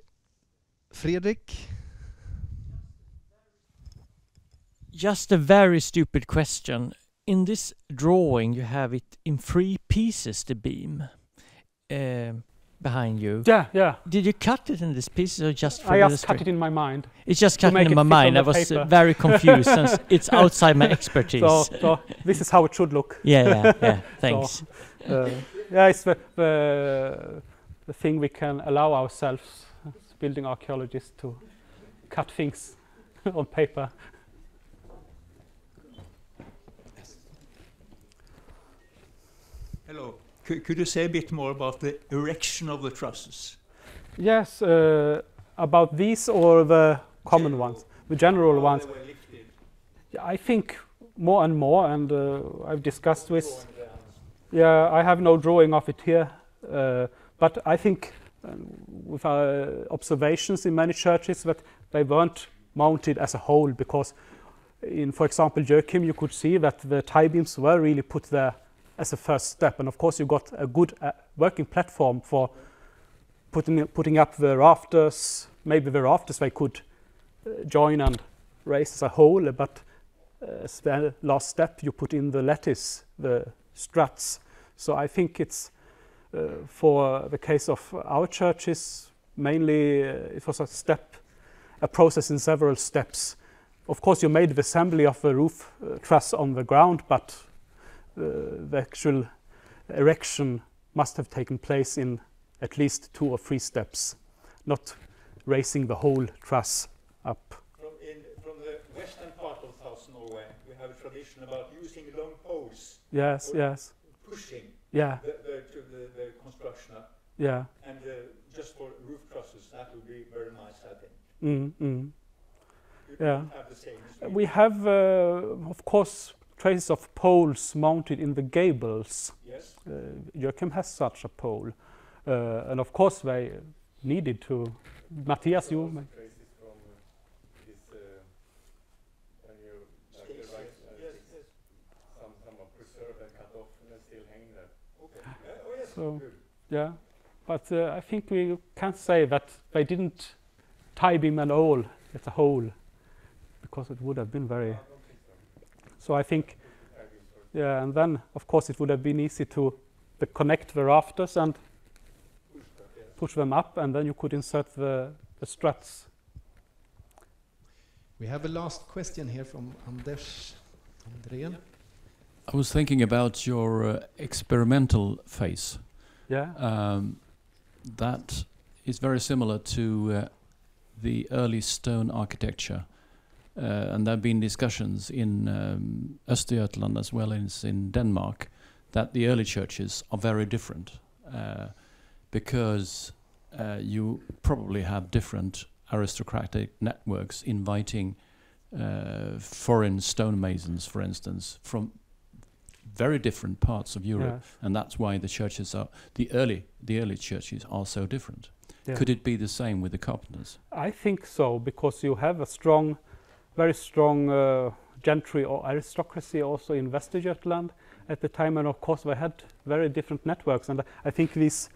Fredrik? Just a very stupid question. In this drawing, you have it in 3 pieces, the beam. Behind you. Yeah. Did you cut it in these pieces or just for I just cut it in my mind. It's just cut in my mind. I was very confused since it's outside my expertise. So this is how it should look. Yeah. Thanks. So, it's the thing we can allow ourselves as building archaeologists to cut things on paper. Hello. Could you say a bit more about the erection of the trusses? Yes, about these or the common ones, the general ones. I think more and more, and I've discussed with. Yeah, I have no drawing of it here, but I think with our observations in many churches that they weren't mounted as a whole, because in, for example, Joachim, you could see that the tie beams were really put there as a first step, and of course you got a good working platform for putting up the rafters. Maybe the rafters they could join and raise as a whole, but as the last step you put in the lattice, the struts. So I think it's for the case of our churches, mainly it was a process in several steps. Of course, you made the assembly of the roof truss on the ground, but the actual erection must have taken place in at least 2 or 3 steps, not raising the whole truss up. From the western part of South Norway, we have a tradition about using long poles. Yes, yes. Pushing the construction up. Yeah. And just for roof trusses, that would be very nice, I think. Yeah. Have the same. We have, of course, traces of poles mounted in the gables. Yes. Joachim has such a pole. And of course they needed to. Matthias, you? Traces from this, when you, like the right, some are preserved and cut off and still hang there. Okay. Oh yes. So, yeah. But I think we can't say that they didn't tie beam and all as a whole, because it would have been very. So I think, yeah, and then of course it would have been easy to connect the rafters and push them up, and then you could insert the struts. We have a last question here from Anders Andrén. I was thinking about your experimental phase. Yeah. That is very similar to the early stone architecture. And there have been discussions in Östergötland as well as in Denmark that the early churches are very different because you probably have different aristocratic networks inviting foreign stonemasons, for instance, from very different parts of Europe, yes. And that's why the churches are the early churches are so different. Yeah. Could it be the same with the carpenters? I think so, because you have a very strong gentry or aristocracy also in Västergötland at the time, and of course they had very different networks. And I think it's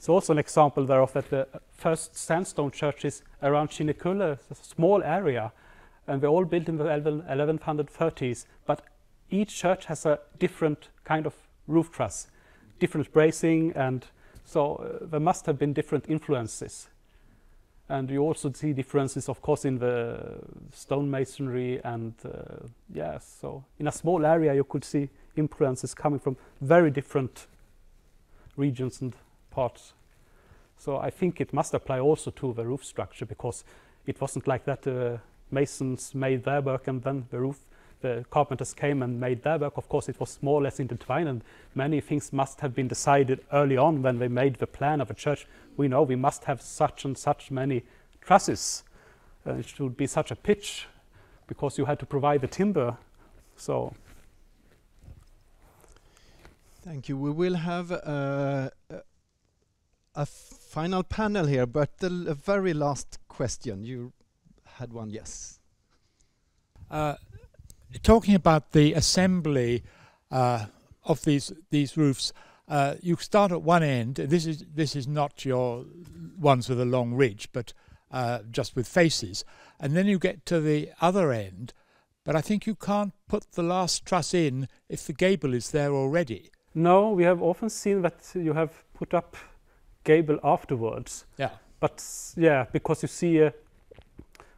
also an example there of that the first sandstone churches around Kinnekulle, a small area, and they're all built in the 1130s, but each church has a different kind of roof truss, different bracing, and so there must have been different influences. And you also see differences, of course, in the stonemasonry, and yes, so in a small area you could see influences coming from very different regions and parts. So I think it must apply also to the roof structure, because it wasn't like that the masons made their work and then the carpenters came and made their work. Of course, it was more or less intertwined, and many things must have been decided early on when they made the plan of a church. We know we must have such and such many trusses. It should be such a pitch, because you had to provide the timber. So, thank you. We will have a final panel here, but a very last question. You had one, yes. Talking about the assembly of these roofs, you start at one end. This is not your ones with a long ridge, but just with faces, and then you get to the other end. But I think you can't put the last truss in if the gable is there already. No, we have often seen that you have put up gable afterwards. Yeah. But yeah, because you see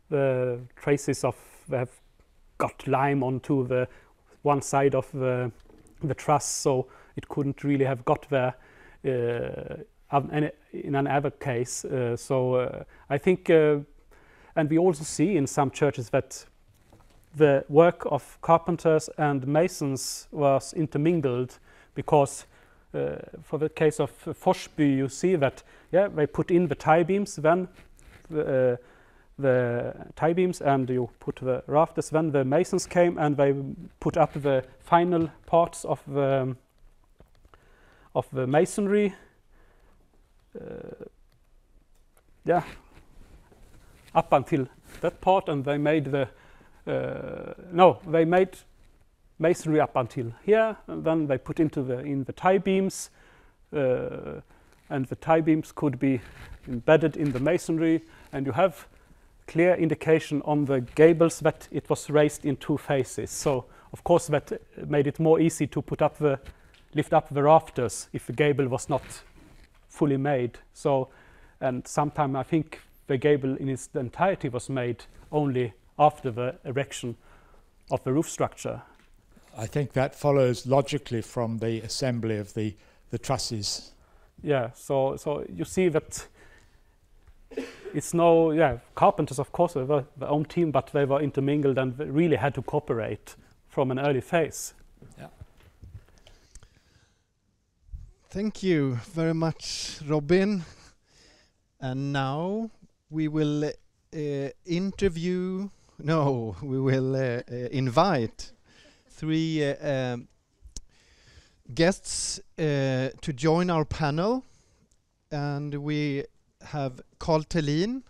the traces of they have got lime onto the one side of the truss, so it couldn't really have got there in another case. I think, and we also see in some churches that the work of carpenters and masons was intermingled, because for the case of Forsby, you see that they put in the tie beams, then the tie beams, and you put the rafters. Then the masons came and they put up the final parts of the masonry. yeah, up until that part, and they made the they made masonry up until here, and then they put into the tie beams, and the tie beams could be embedded in the masonry, and you have clear indication on the gables that it was raised in 2 phases. So of course that made it more easy to lift up the rafters if the gable was not fully made. So, and sometime I think the gable in its entirety was made only after the erection of the roof structure. I think that follows logically from the assembly of the trusses. Yeah, so you see that it's carpenters, of course, they were their own team, but they were intermingled and they really had to cooperate from an early phase. Yeah. Thank you very much, Robin. And now we will invite 3 guests to join our panel. And we have Carl Thelin,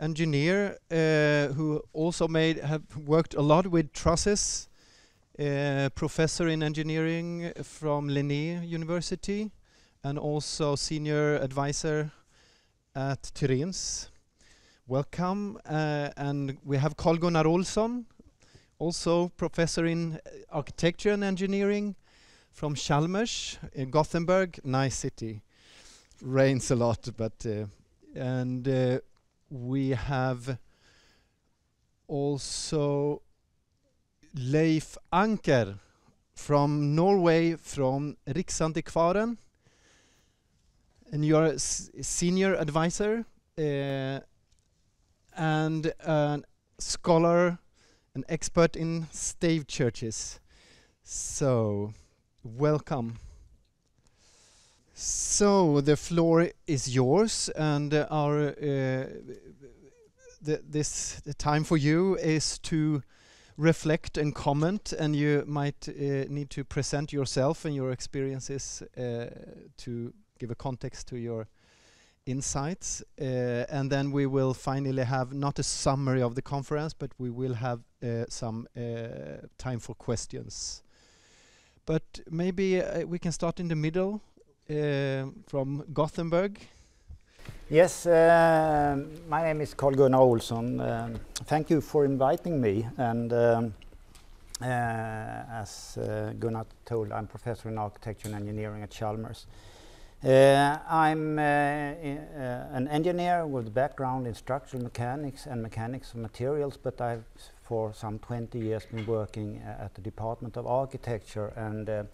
engineer, who also have worked a lot with trusses, professor in engineering from Linné University, and also senior advisor at Tyréns. Welcome. And we have Carl Gunnar Olsson, also professor in architecture and engineering from Chalmers in Gothenburg, nice city. Rains a lot, but and we have also Leif Anker from Norway, from Riksantikvaren, and you are a senior advisor and a scholar, an expert in stave churches. So, welcome. So the floor is yours, and the time for you is to reflect and comment, and you might need to present yourself and your experiences to give a context to your insights, and then we will finally have not a summary of the conference, but we will have some time for questions. But maybe we can start in the middle. From Gothenburg. Yes, my name is Carl Gunnar Olsson. Thank you for inviting me. And as Gunnar told, I'm professor in architecture and engineering at Chalmers. I'm an engineer with background in structural mechanics and mechanics of materials, but I've for some 20 years been working at the Department of Architecture, and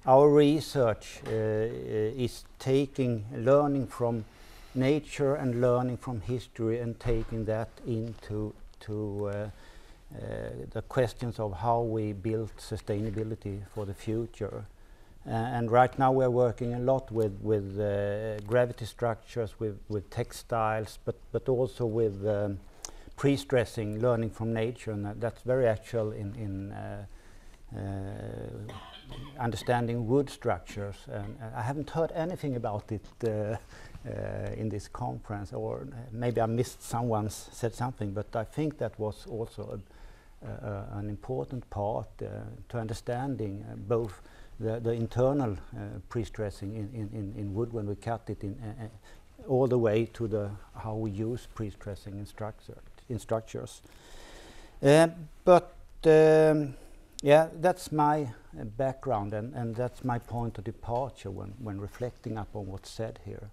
our research is learning from nature and learning from history and taking that into the questions of how we build sustainability for the future. And right now we're working a lot with gravity structures, with textiles, but also with pre-stressing, learning from nature, and that's very actual in understanding wood structures. And I haven't heard anything about it in this conference, or maybe I missed someone said something, but I think that was also an important part to understanding both the internal pre-stressing in wood when we cut it all the way to how we use pre-stressing in structures. Yeah, that's my background, and that's my point of departure when reflecting upon what's said here.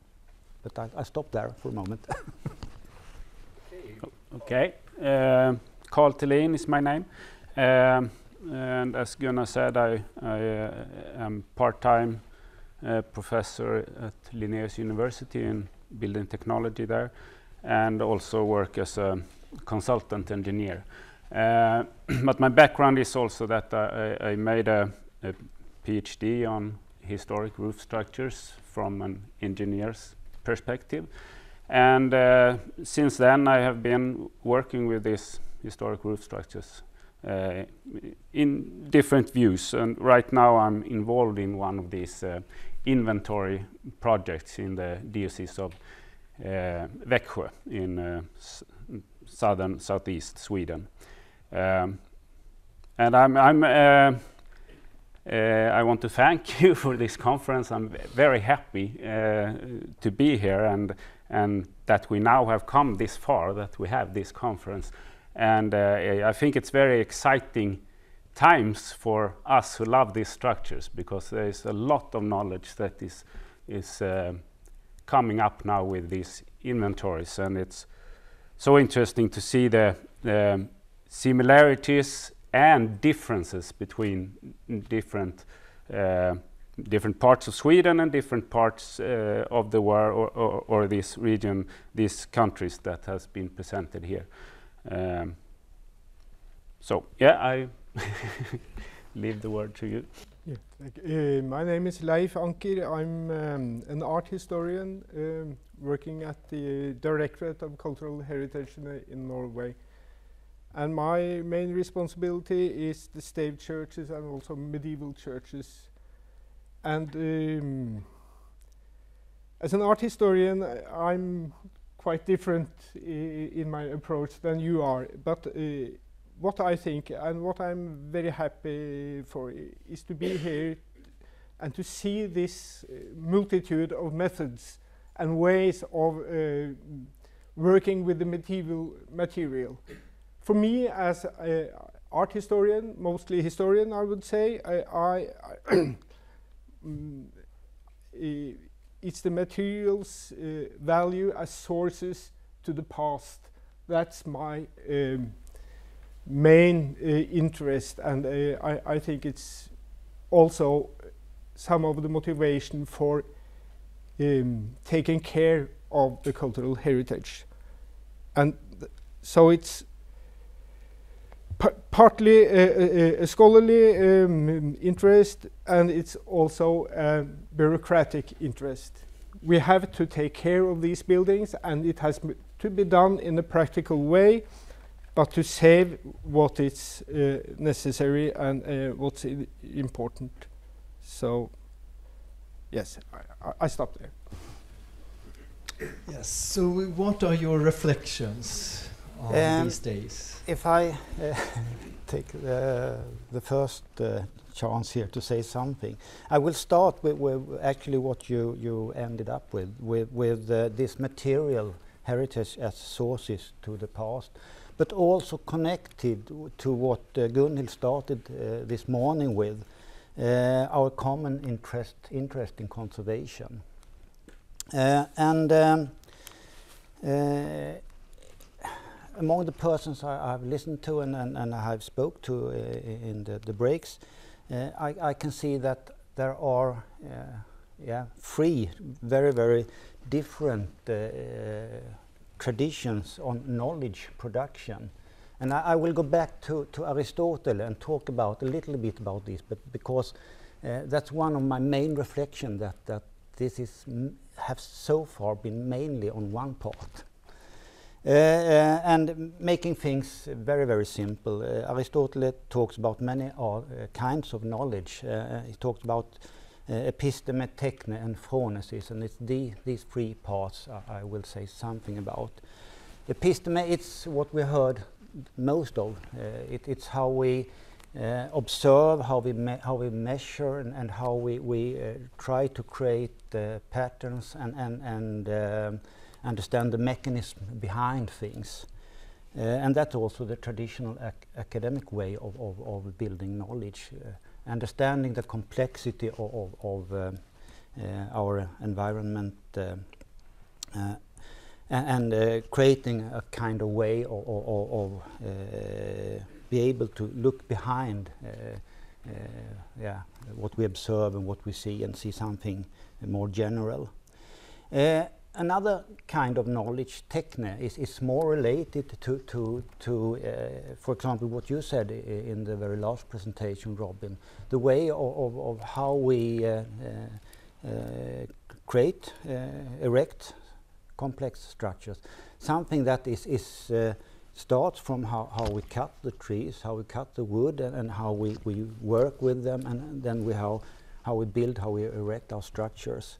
But I stop there for a moment. Okay, Carl Thelin is my name, and as Gunnar said, I am part-time professor at Linnaeus University in building technology there, and also work as a consultant engineer. But my background is also that I made a PhD on historic roof structures from an engineer's perspective, and since then I have been working with these historic roof structures in different views, and right now I'm involved in one of these inventory projects in the Diocese of Växjö in southeast Sweden. And I want to thank you for this conference. I'm very happy to be here and that we now have come this far, that we have this conference. And I think it's very exciting times for us who love these structures, because there is a lot of knowledge that is coming up now with these inventories, and it's so interesting to see the similarities and differences between different parts of Sweden and different parts of the world, or this region, these countries that has been presented here. So yeah, I leave the word to you. Yeah, my name is Leif Anker. I'm an art historian working at the Directorate of Cultural Heritage in Norway. And my main responsibility is the stave churches and also medieval churches. And as an art historian, I'm quite different in my approach than you are. But what I think and what I'm very happy for is to be here and to see this multitude of methods and ways of working with the medieval material. For me, as an art historian, mostly historian, I would say, it's the materials' value as sources to the past. That's my main interest, and I think it's also some of the motivation for taking care of the cultural heritage. And so it's partly a scholarly interest, and it's also a bureaucratic interest. We have to take care of these buildings, and it has to be done in a practical way, but to save what is necessary and what's important. So, yes, I stop there. Yes, so what are your reflections on these days? If I take the first chance here to say something, I will start with actually what you ended up with this material heritage as sources to the past, but also connected to what Gunhild started this morning with, our common interest in conservation. Among the persons I've listened to and I have spoke to in the breaks, I can see that there are three very, very different traditions on knowledge production. And I will go back to Aristotle and talk about a little bit about this, but because that's one of my main reflections, that this have so far been mainly on one part. And making things very, very simple. Aristotle talks about many kinds of knowledge. He talks about episteme, techne, and phronesis, and it's these three parts I will say something about. Episteme, it's what we heard most of. It's how we observe, how we measure, and how we try to create patterns and understand the mechanism behind things. And that's also the traditional academic way of building knowledge, understanding the complexity of our environment and creating a kind of way of be able to look behind what we observe and what we see, and see something more general. Another kind of knowledge, techne, is more related to for example, what you said in the very last presentation, Robin, the way of how we create, erect complex structures. Something that starts from how we cut the trees, how we cut the wood, and how we work with them, and then how we build, how we erect our structures.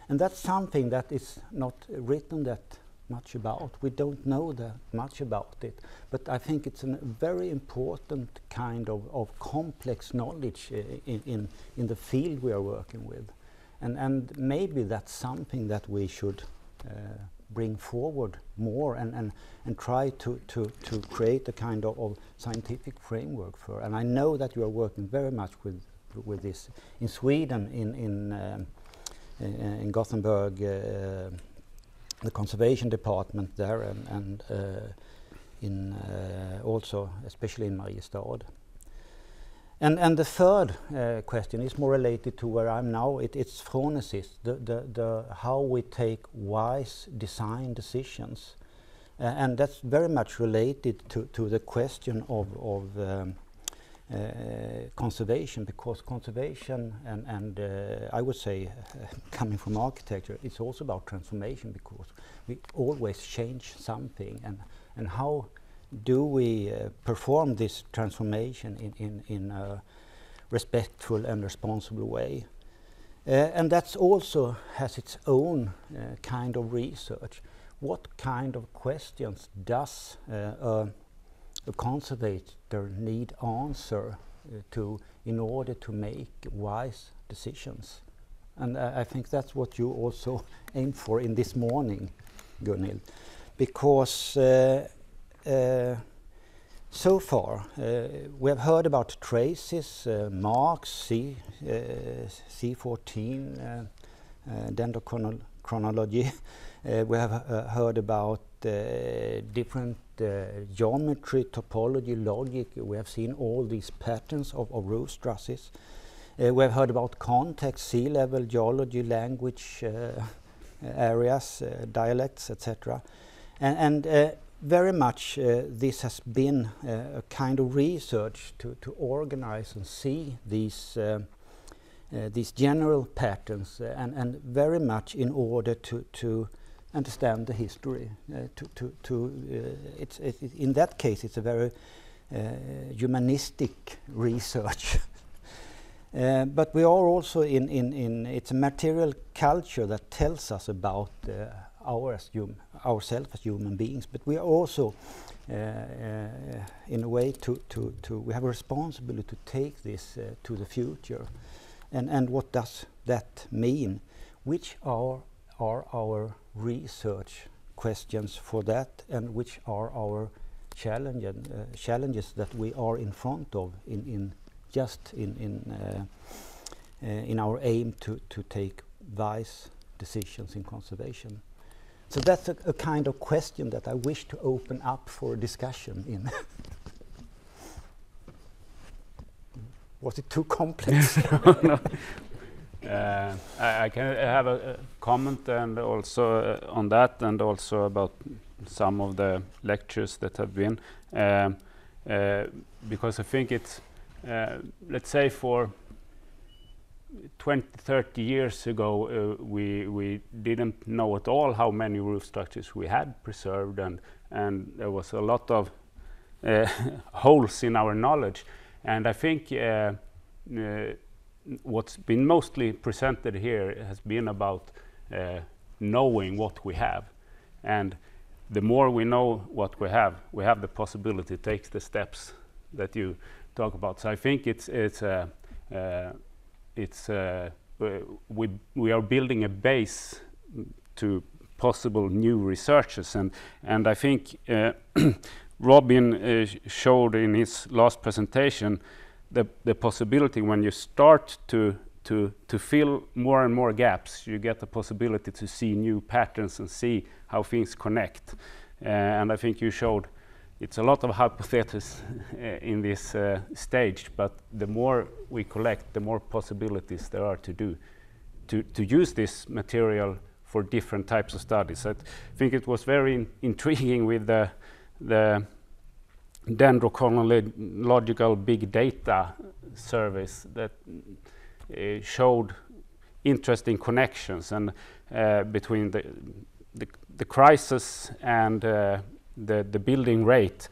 And that's something that is not written that much about. We don't know that much about it, but I think it's a very important kind of complex knowledge in the field we are working with. And maybe that's something that we should bring forward more and try to create a kind of scientific framework for. And I know that you are working very much with this in Sweden, in Gothenburg, the conservation department there, and in also especially in Mariestad. And the third question is more related to where I'm now. It's phronesis, the how we take wise design decisions, and that's very much related to the question of conservation, because conservation and I would say coming from architecture, it's also about transformation, because we always change something, and how do we perform this transformation in a respectful and responsible way. And that's also has its own kind of research. What kind of questions does a conservator need answer to in order to make wise decisions? And I think that's what you also aim for in this morning, Gunhild, because so far we have heard about traces, marks, C14, dendrochronology. We have heard about different geometry, topology, logic. We have seen all these patterns of roof trusses. We have heard about context, sea level, geology, language, areas, dialects, etc. And very much this has been a kind of research to organize and see these general patterns, and very much in order to understand the history. In that case, it's a very humanistic research. But we are also it's a material culture that tells us about ourselves as human beings, but we are also in a way we have a responsibility to take this to the future. And what does that mean? Which are our research questions for that, and which are our challenges that we are in front of in our aim to take wise decisions in conservation? So that's a kind of question that I wish to open up for discussion in. Was it too complex? No. I can have a comment and also on that, and also about some of the lectures that have been, because I think it's, let's say for 20-30 years ago, we didn't know at all how many roof structures we had preserved, and there was a lot of holes in our knowledge. And I think what's been mostly presented here has been about knowing what we have, and the more we know what we have the possibility to take the steps that you talk about. So I think we are building a base to possible new researches, and I think Robin showed in his last presentation the possibility when you start to fill more and more gaps, you get the possibility to see new patterns and see how things connect. And I think you showed it's a lot of hypotheses in this stage, but the more we collect, the more possibilities there are to use this material for different types of studies. I think it was very intriguing with the dendrochronological big data service that showed interesting connections and between the crisis and the building rate.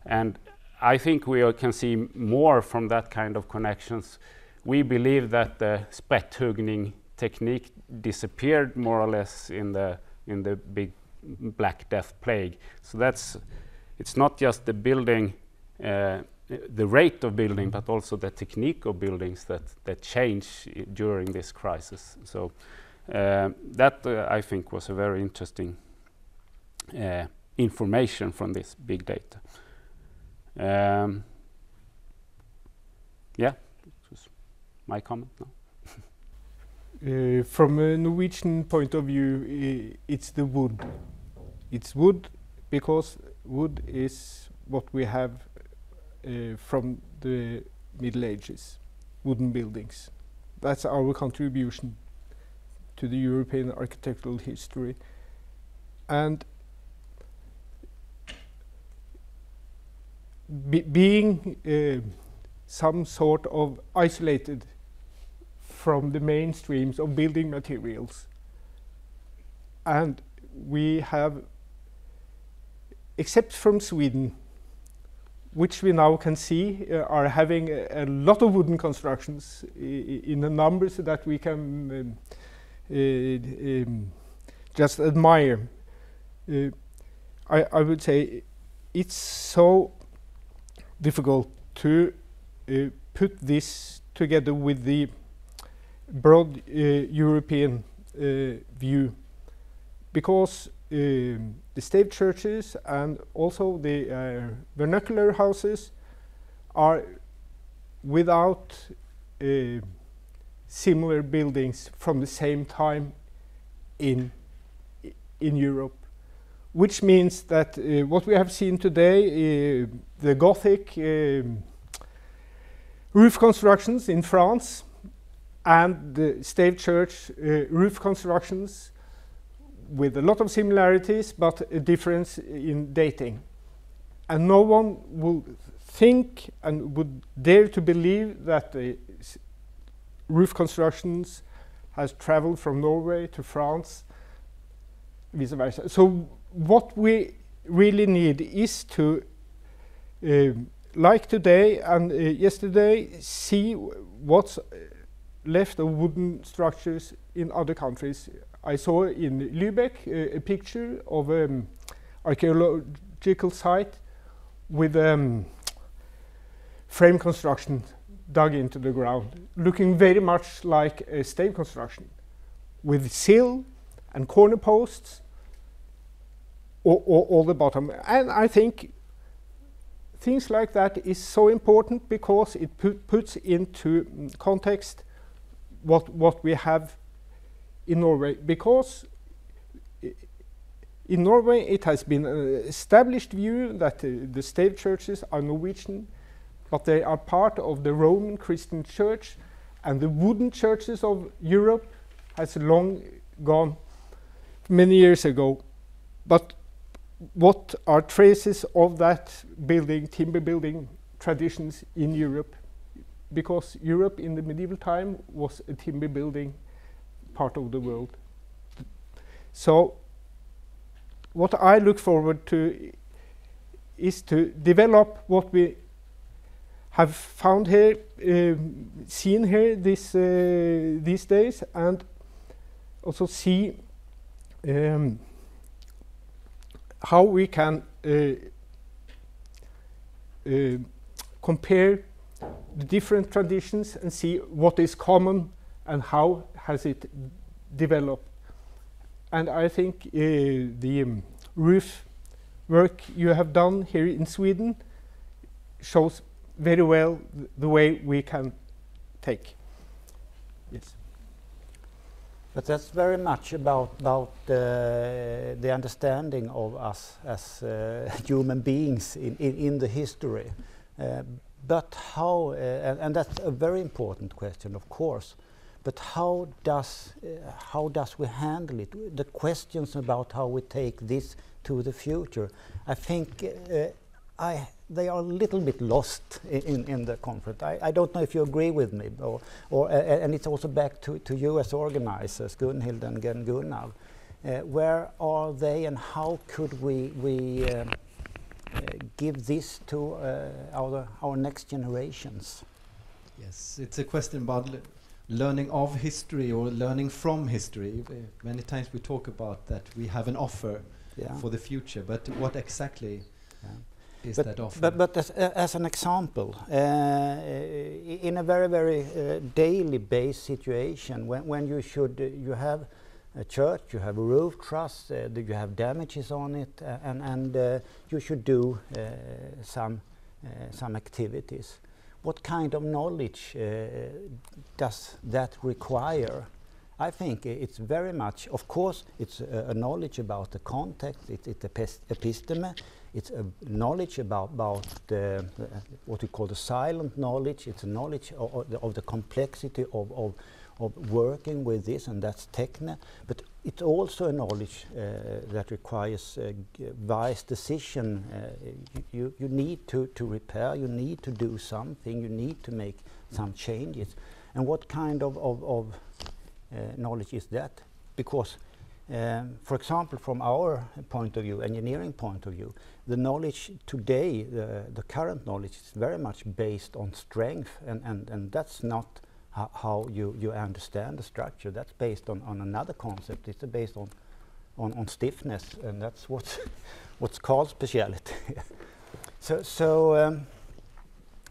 And I think we can see more from that kind of connections. We believe that the sprätthuggning technique disappeared more or less in the big Black Death plague. So it's not just the building, the rate of building, but also the technique of buildings that change during this crisis. So that I think was a very interesting information from this big data. Yeah, this was my comment now. From a Norwegian point of view, it's the wood. It's wood because wood is what we have from the Middle Ages, wooden buildings. That's our contribution to the European architectural history. And being some sort of isolated from the mainstreams of building materials, and we have, except from Sweden, which we now can see are having a lot of wooden constructions in the numbers that we can just admire. I would say it's so difficult to put this together with the broad European view, because the stave churches and also the vernacular houses are without similar buildings from the same time in Europe, which means that what we have seen today, the Gothic roof constructions in France and the stave church roof constructions with a lot of similarities but a difference in dating. And no one will think and would dare to believe that the roof constructions has traveled from Norway to France, vice versa. So what we really need is to, like today and yesterday, see what's left of wooden structures in other countries. I saw in Lübeck a picture of an archaeological site with frame construction dug into the ground, looking very much like a stave construction, with sill and corner posts all the bottom. And I think things like that is so important because it puts into context what we have in Norway, because in Norway it has been an established view that the stave churches are Norwegian, but they are part of the Roman Christian Church, and the wooden churches of Europe has long gone many years ago. But what are traces of that building, timber building traditions in Europe? Because Europe in the medieval time was a timber building part of the world. So what I look forward to is to develop what we have found here, seen here these days, and also see how we can compare the different traditions and see what is common and how has it developed. And I think the roof work you have done here in Sweden shows very well the way we can take. Yes. But that's very much about the understanding of us as human beings in the history. But how, and that's a very important question, of course, but how does we handle it? The questions about how we take this to the future, I think they are a little bit lost in the conference. I don't know if you agree with me, and it's also back to you as organizers, Gunhild and Gunnar. Where are they, and how could we give this to our next generations? Yes, it's a question about learning of history or learning from history. Many times we talk about that we have an offer for the future, but what exactly is that offer? But as an example, in a very, very daily-based situation, when you have a church, you have a roof truss, you have damages on it, and you should do some activities. What kind of knowledge does that require? I think it's very much, of course, it's a knowledge about the context, it's episteme, it's a knowledge about what we call the silent knowledge, it's a knowledge of the complexity of working with this, and that's techne, but it's also a knowledge that requires wise decision. You need to repair, you need to do something, you need to make some changes. And what kind of knowledge is that? Because, for example, from our point of view, engineering point of view, the knowledge today, the current knowledge is very much based on strength, and that's not how you understand the structure. That's based on another concept. It's based on stiffness, and that's what's called speciality.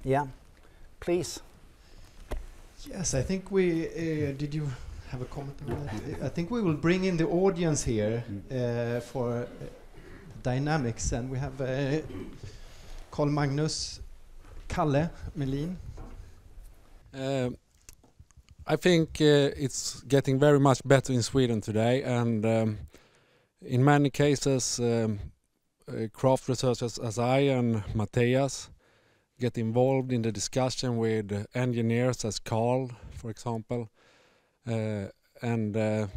Yeah, please. Yes, I think we did you have a comment on that? I think we will bring in the audience here for dynamics, and we have Carl Magnus, Kalle Melin. I think it's getting very much better in Sweden today, and in many cases craft researchers as I and Matthias get involved in the discussion with engineers as Carl, for example, and the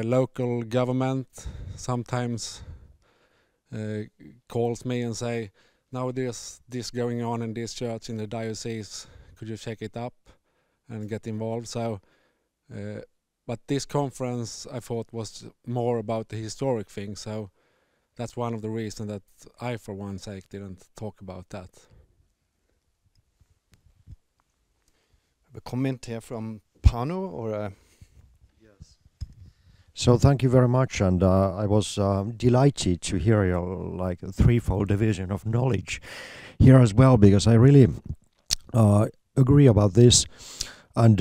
local government sometimes calls me and say, now there's this going on in this church in the diocese, could you check it up and get involved? So, but this conference I thought was more about the historic thing, so that's one of the reasons that I, for one sake, didn't talk about that. A comment here from Pano, or yes. So thank you very much, and I was delighted to hear your a threefold division of knowledge here as well, because I really agree about this. And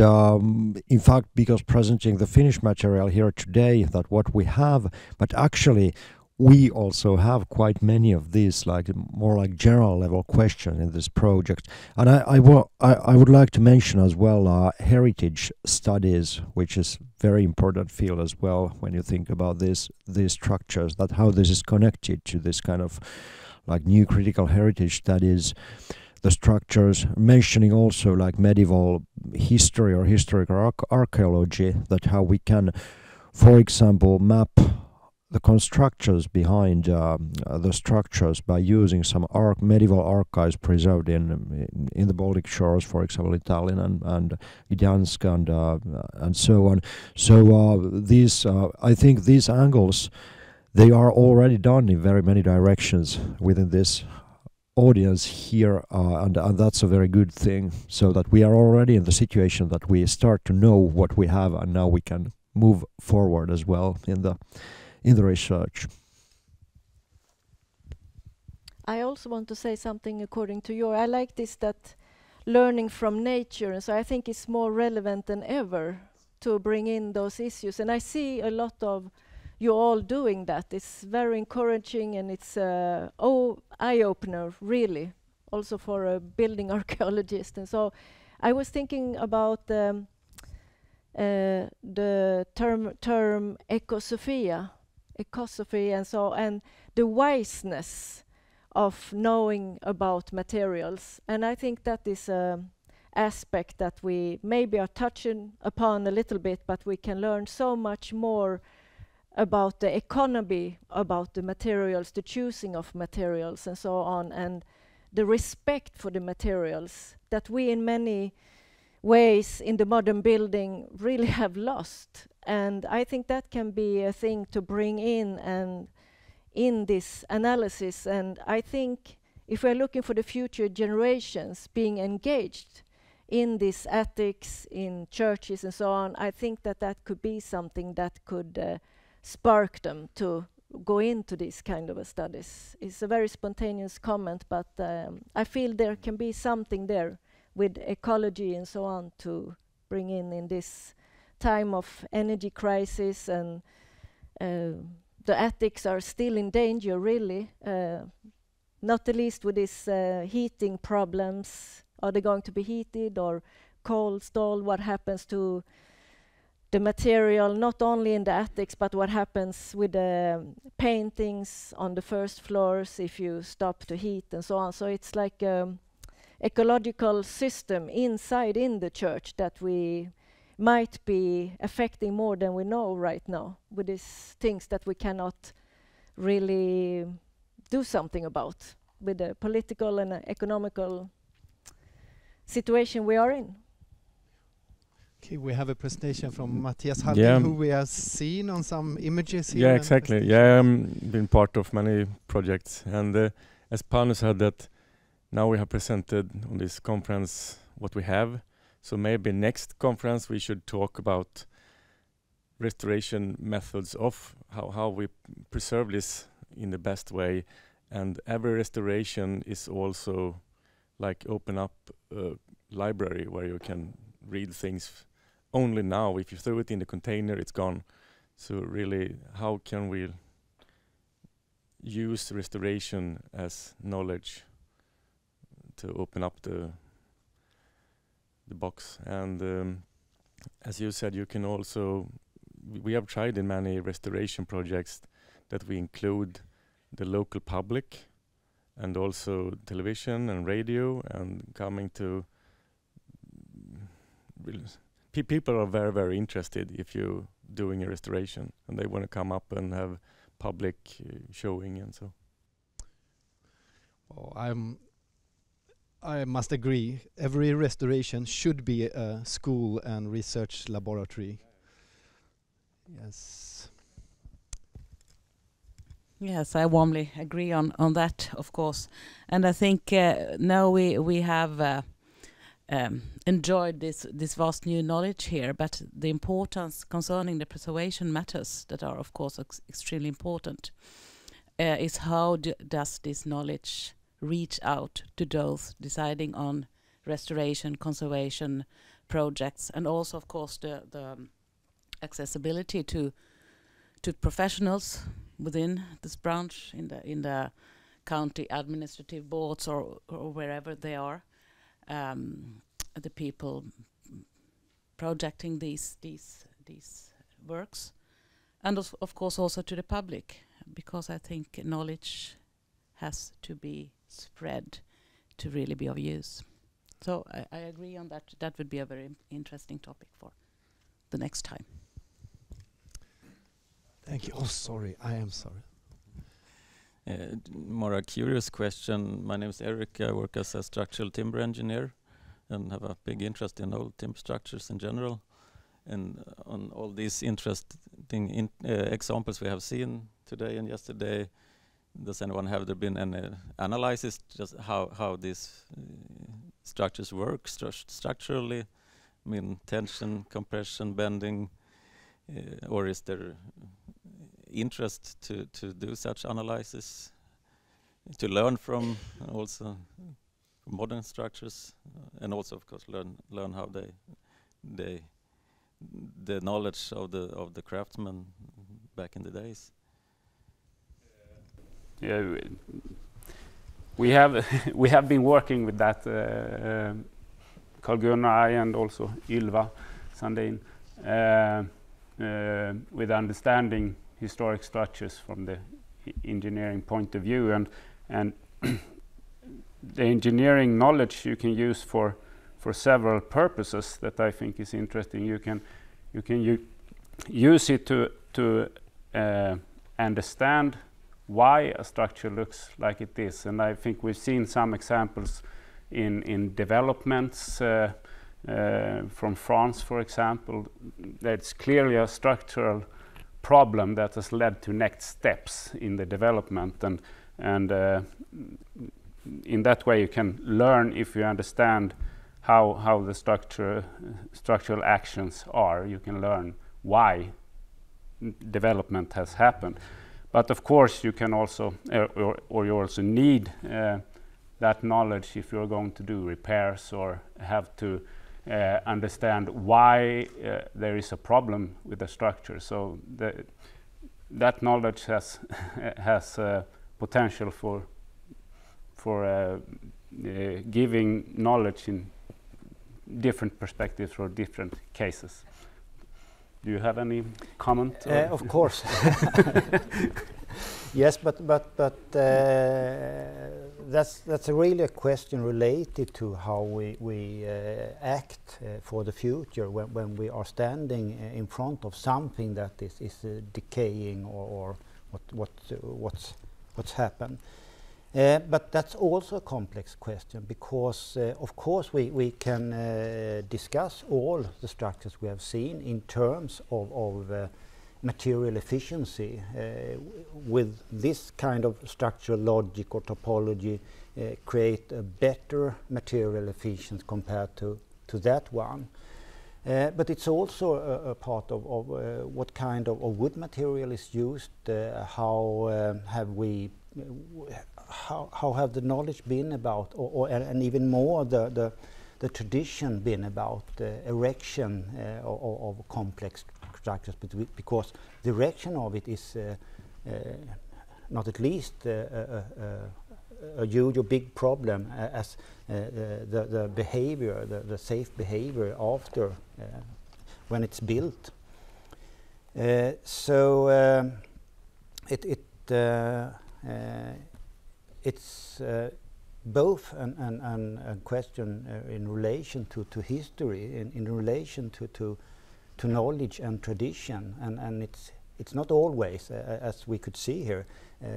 in fact, because presenting the finished material here today, that what we have, but actually we also have quite many of these more general level questions in this project. And I would like to mention as well heritage studies, which is very important field as well when you think about these structures, that how this is connected to this kind of new critical heritage studies. The structures, mentioning also medieval history or historical archaeology, that how we can, for example, map the constructors behind the structures by using some medieval archives preserved in the Baltic shores, for example, in Tallinn and Gdansk and so on. So these, I think, these angles, they are already done in very many directions within this audience here, and that's a very good thing, so that we are already in the situation that we start to know what we have, and now we can move forward as well in the research. I also want to say something according to I like this, that learning from nature, and so I think it's more relevant than ever to bring in those issues, and I see a lot of you all doing that. It's very encouraging, and it's eye-opener, really, also for a building archaeologist. And so I was thinking about the term ecosophy, and the wiseness of knowing about materials. And I think that is an aspect that we maybe are touching upon a little bit, but we can learn so much more about the economy, about the materials, the choosing of materials and so on, and the respect for the materials that we in many ways in the modern building really have lost. And I think that can be a thing to bring in and in this analysis. And I think if we're looking for the future generations being engaged in these attics, in churches and so on, I think that that could be something that could spark them to go into these kind of studies. It's a very spontaneous comment, but I feel there can be something there with ecology and so on to bring in this time of energy crisis, and the attics are still in danger, really, not the least with these heating problems. Are they going to be heated or cold stalled? What happens to the material, not only in the attics, but what happens with the paintings on the first floors if you stop to heat and so on. So it's like ecological system inside in the church that we might be affecting more than we know right now, with these things that we cannot really do something about with the political and economical situation we are in. Okay, we have a presentation from Matthias Halding, who we have seen on some images here. Yeah, exactly. Yeah, been part of many projects, and as Panu said, that now we have presented on this conference what we have. So maybe next conference we should talk about restoration methods of how we preserve this in the best way. And every restoration is also like open up a library where you can read things. Only now, if you throw it in the container, it's gone. So really, how can we use restoration as knowledge to open up the box? And as you said, you can also, we have tried in many restoration projects that we include the local public and also television and radio, and coming to people are very, very interested if you're doing a restoration, and they want to come up and have public showing and so. Well, I must agree. Every restoration should be a school and research laboratory. Yes. Yes, I warmly agree on that, of course. And I think now we have enjoyed this vast new knowledge here, but the importance concerning the preservation matters that are, of course, extremely important is how does this knowledge reach out to those deciding on restoration, conservation projects, and also, of course, the accessibility to professionals within this branch in the county administrative boards or wherever they are, the people projecting these works, and of course also to the public, because I think knowledge has to be spread to really be of use. So I agree on that. That would be a very interesting topic for the next time. Thank you. Oh, sorry. I am sorry. More a curious question. My name is Eric. I work as a structural timber engineer and have a big interest in old timber structures in general. And on all these interesting examples we have seen today and yesterday, does anyone have there been any analysis just how these structures work structurally? I mean, tension, compression, bending, or is there interest to do such analysis, to learn from also modern structures, and also of course learn how the knowledge of the craftsmen back in the days? Yeah, we have been working with that, Carl Gunnar, and also Ylva Sandin, with understanding historic structures from the engineering point of view, and the engineering knowledge you can use for several purposes that I think is interesting. You can use it to understand why a structure looks like it is, and I think we've seen some examples in developments from France, for example. That's clearly a structural problem that has led to next steps in the development, and in that way you can learn, if you understand how the structural actions are. You can learn why development has happened. But of course, you can also, or you also need that knowledge if you're going to do repairs or have to understand why there is a problem with the structure. So that knowledge has potential for giving knowledge in different perspectives for different cases. Do you have any comment? Of course. Yes, but that's really a question related to how we act for the future when we are standing in front of something that is decaying or what's happened. But that's also a complex question because, of course, we can discuss all the structures we have seen in terms of material efficiency. With this kind of structural logic or topology, create a better material efficiency compared to that one. But it's also a part of what kind of wood material is used, how have the knowledge been about, and even more the tradition been about erection of complex structures, because the erection of it is not at least a huge or big problem as the behavior, the safe behavior after when it's built. So it's both a question in relation to history, in relation to knowledge and tradition, and it's not always, as we could see here,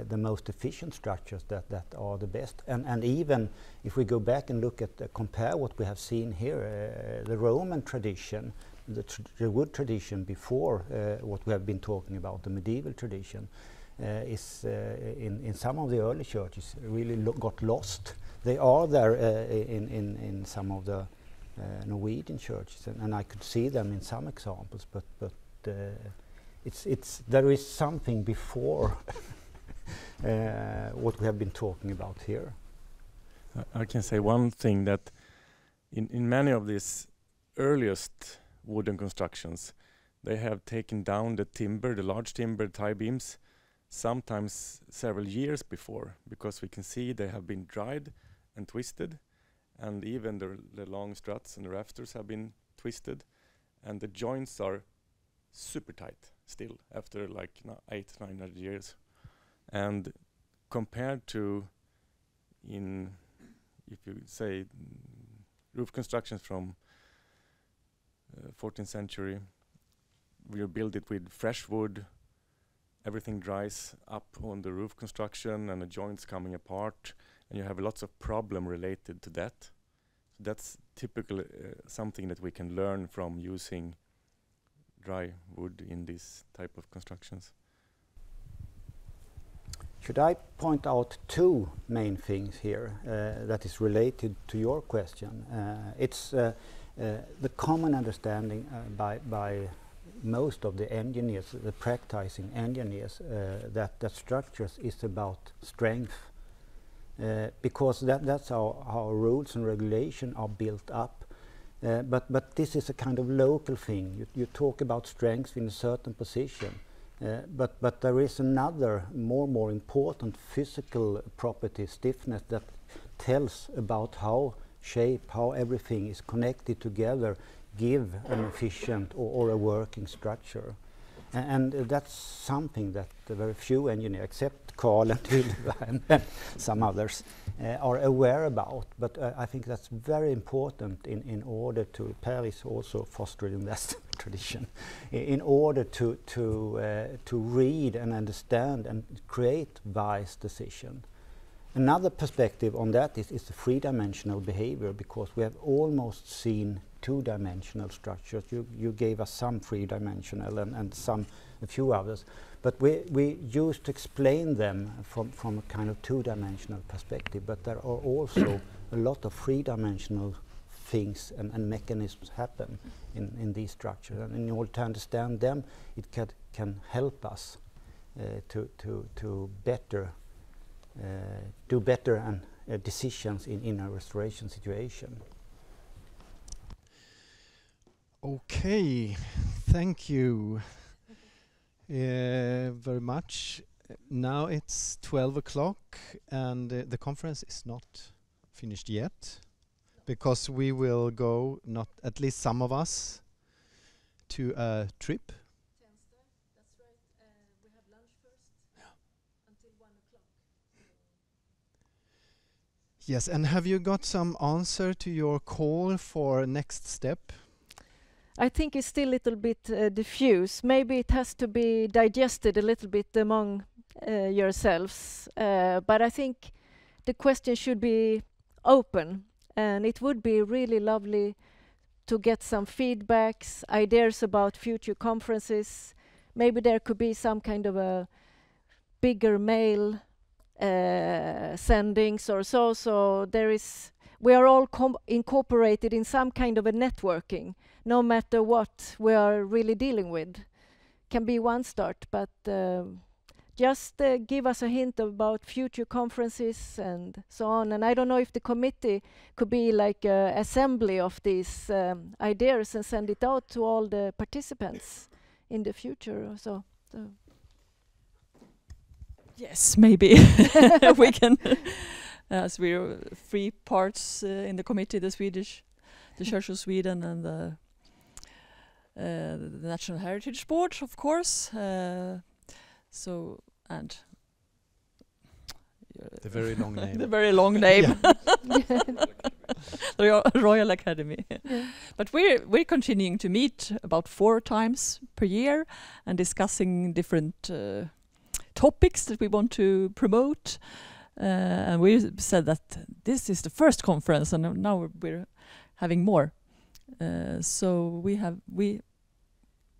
the most efficient structures that are the best. And even if we go back and look at compare what we have seen here, the Roman tradition, the wood tradition before what we have been talking about, the medieval tradition, is in some of the early churches really got lost. They are there in some of the Norwegian churches, and I could see them in some examples, but there is something before what we have been talking about here. I can say one thing, that in many of these earliest wooden constructions, they have taken down the timber, the large timber tie beams, sometimes several years before, because we can see they have been dried and twisted, and even the long struts and the rafters have been twisted, and the joints are super tight still after like 800-900 years. And compared to, if you say roof constructions from 14th century, we build it with fresh wood, everything dries up on the roof construction and the joints coming apart, and you have lots of problem related to that. So that's typically something that we can learn from using dry wood in this type of constructions. Should I point out two main things here that is related to your question? It's the common understanding by most of the engineers, the practicing engineers, that structures is about strength, because that's how rules and regulation are built up. But this is a kind of local thing. You talk about strength in a certain position, but there is another more important physical property, stiffness, that tells about how how everything is connected together, give an efficient or a working structure. And that's something that very few engineers, except Carl and Ylva and some others, are aware about. But I think that's very important in order to, Per is also fostering that tradition, in order to read and understand and create wise decision. Another perspective on that is the three-dimensional behavior, because we have almost seen two-dimensional structures. You gave us some three-dimensional and a few others, but we used to explain them from a kind of two-dimensional perspective, but there are also a lot of three-dimensional things and mechanisms happen in these structures. And in order to understand them, it can help us to better do better and decisions in a restoration situation. Okay, thank you very much. Now it's 12 o'clock and the conference is not finished yet, because we will go, not at least some of us, to a trip. That's right. We have lunch first until 1 o'clock. Yes, and have you got some answer to your call for next step? I think it's still a little bit diffuse. Maybe it has to be digested a little bit among yourselves. But I think the question should be open, and it would be really lovely to get some feedbacks, ideas about future conferences. Maybe there could be some kind of a bigger mail sendings or so. So we are all incorporated in some kind of a networking, no matter what we are really dealing with. Can be one start, but just give us a hint about future conferences and so on. And I don't know if the committee could be like an assembly of these ideas and send it out to all the participants in the future or so. Yes, maybe we can, as we're 3 parts in the committee, the Church of Sweden and the National Heritage Board, of course. So, and the very long name. The very long name. The Royal Academy. Yeah. But we're continuing to meet about 4 times per year and discussing different topics that we want to promote. And we said that this is the first conference, and now we're having more. So we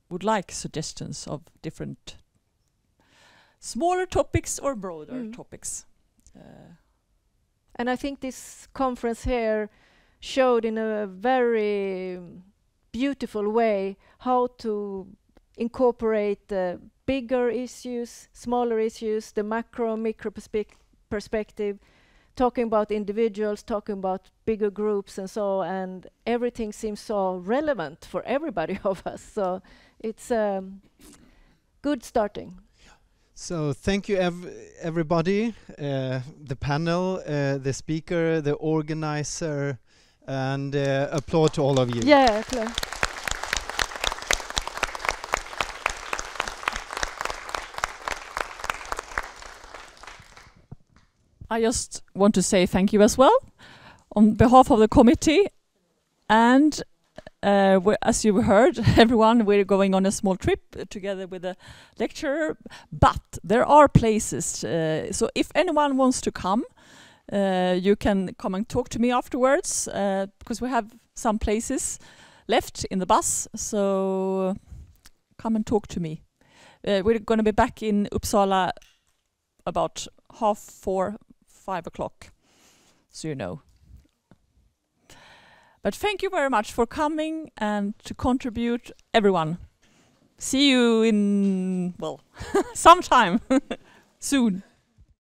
would like suggestions of different smaller topics or broader topics. And I think this conference here showed in a very beautiful way how to incorporate bigger issues, smaller issues, the macro, micro perspective, talking about individuals, talking about bigger groups and so, and everything seems so relevant for everybody of us. So it's good starting. So thank you everybody, the panel, the speaker, the organizer, and applaud to all of you. Yeah, applaud. I just want to say thank you as well on behalf of the committee, and as you heard, everyone, we're going on a small trip together with a lecturer, but there are places, so if anyone wants to come, you can come and talk to me afterwards, because we have some places left in the bus, so come and talk to me. We're going to be back in Uppsala about 4:30, 5 o'clock, so you know. But thank you very much for coming and to contribute, everyone. See you in, well, sometime soon.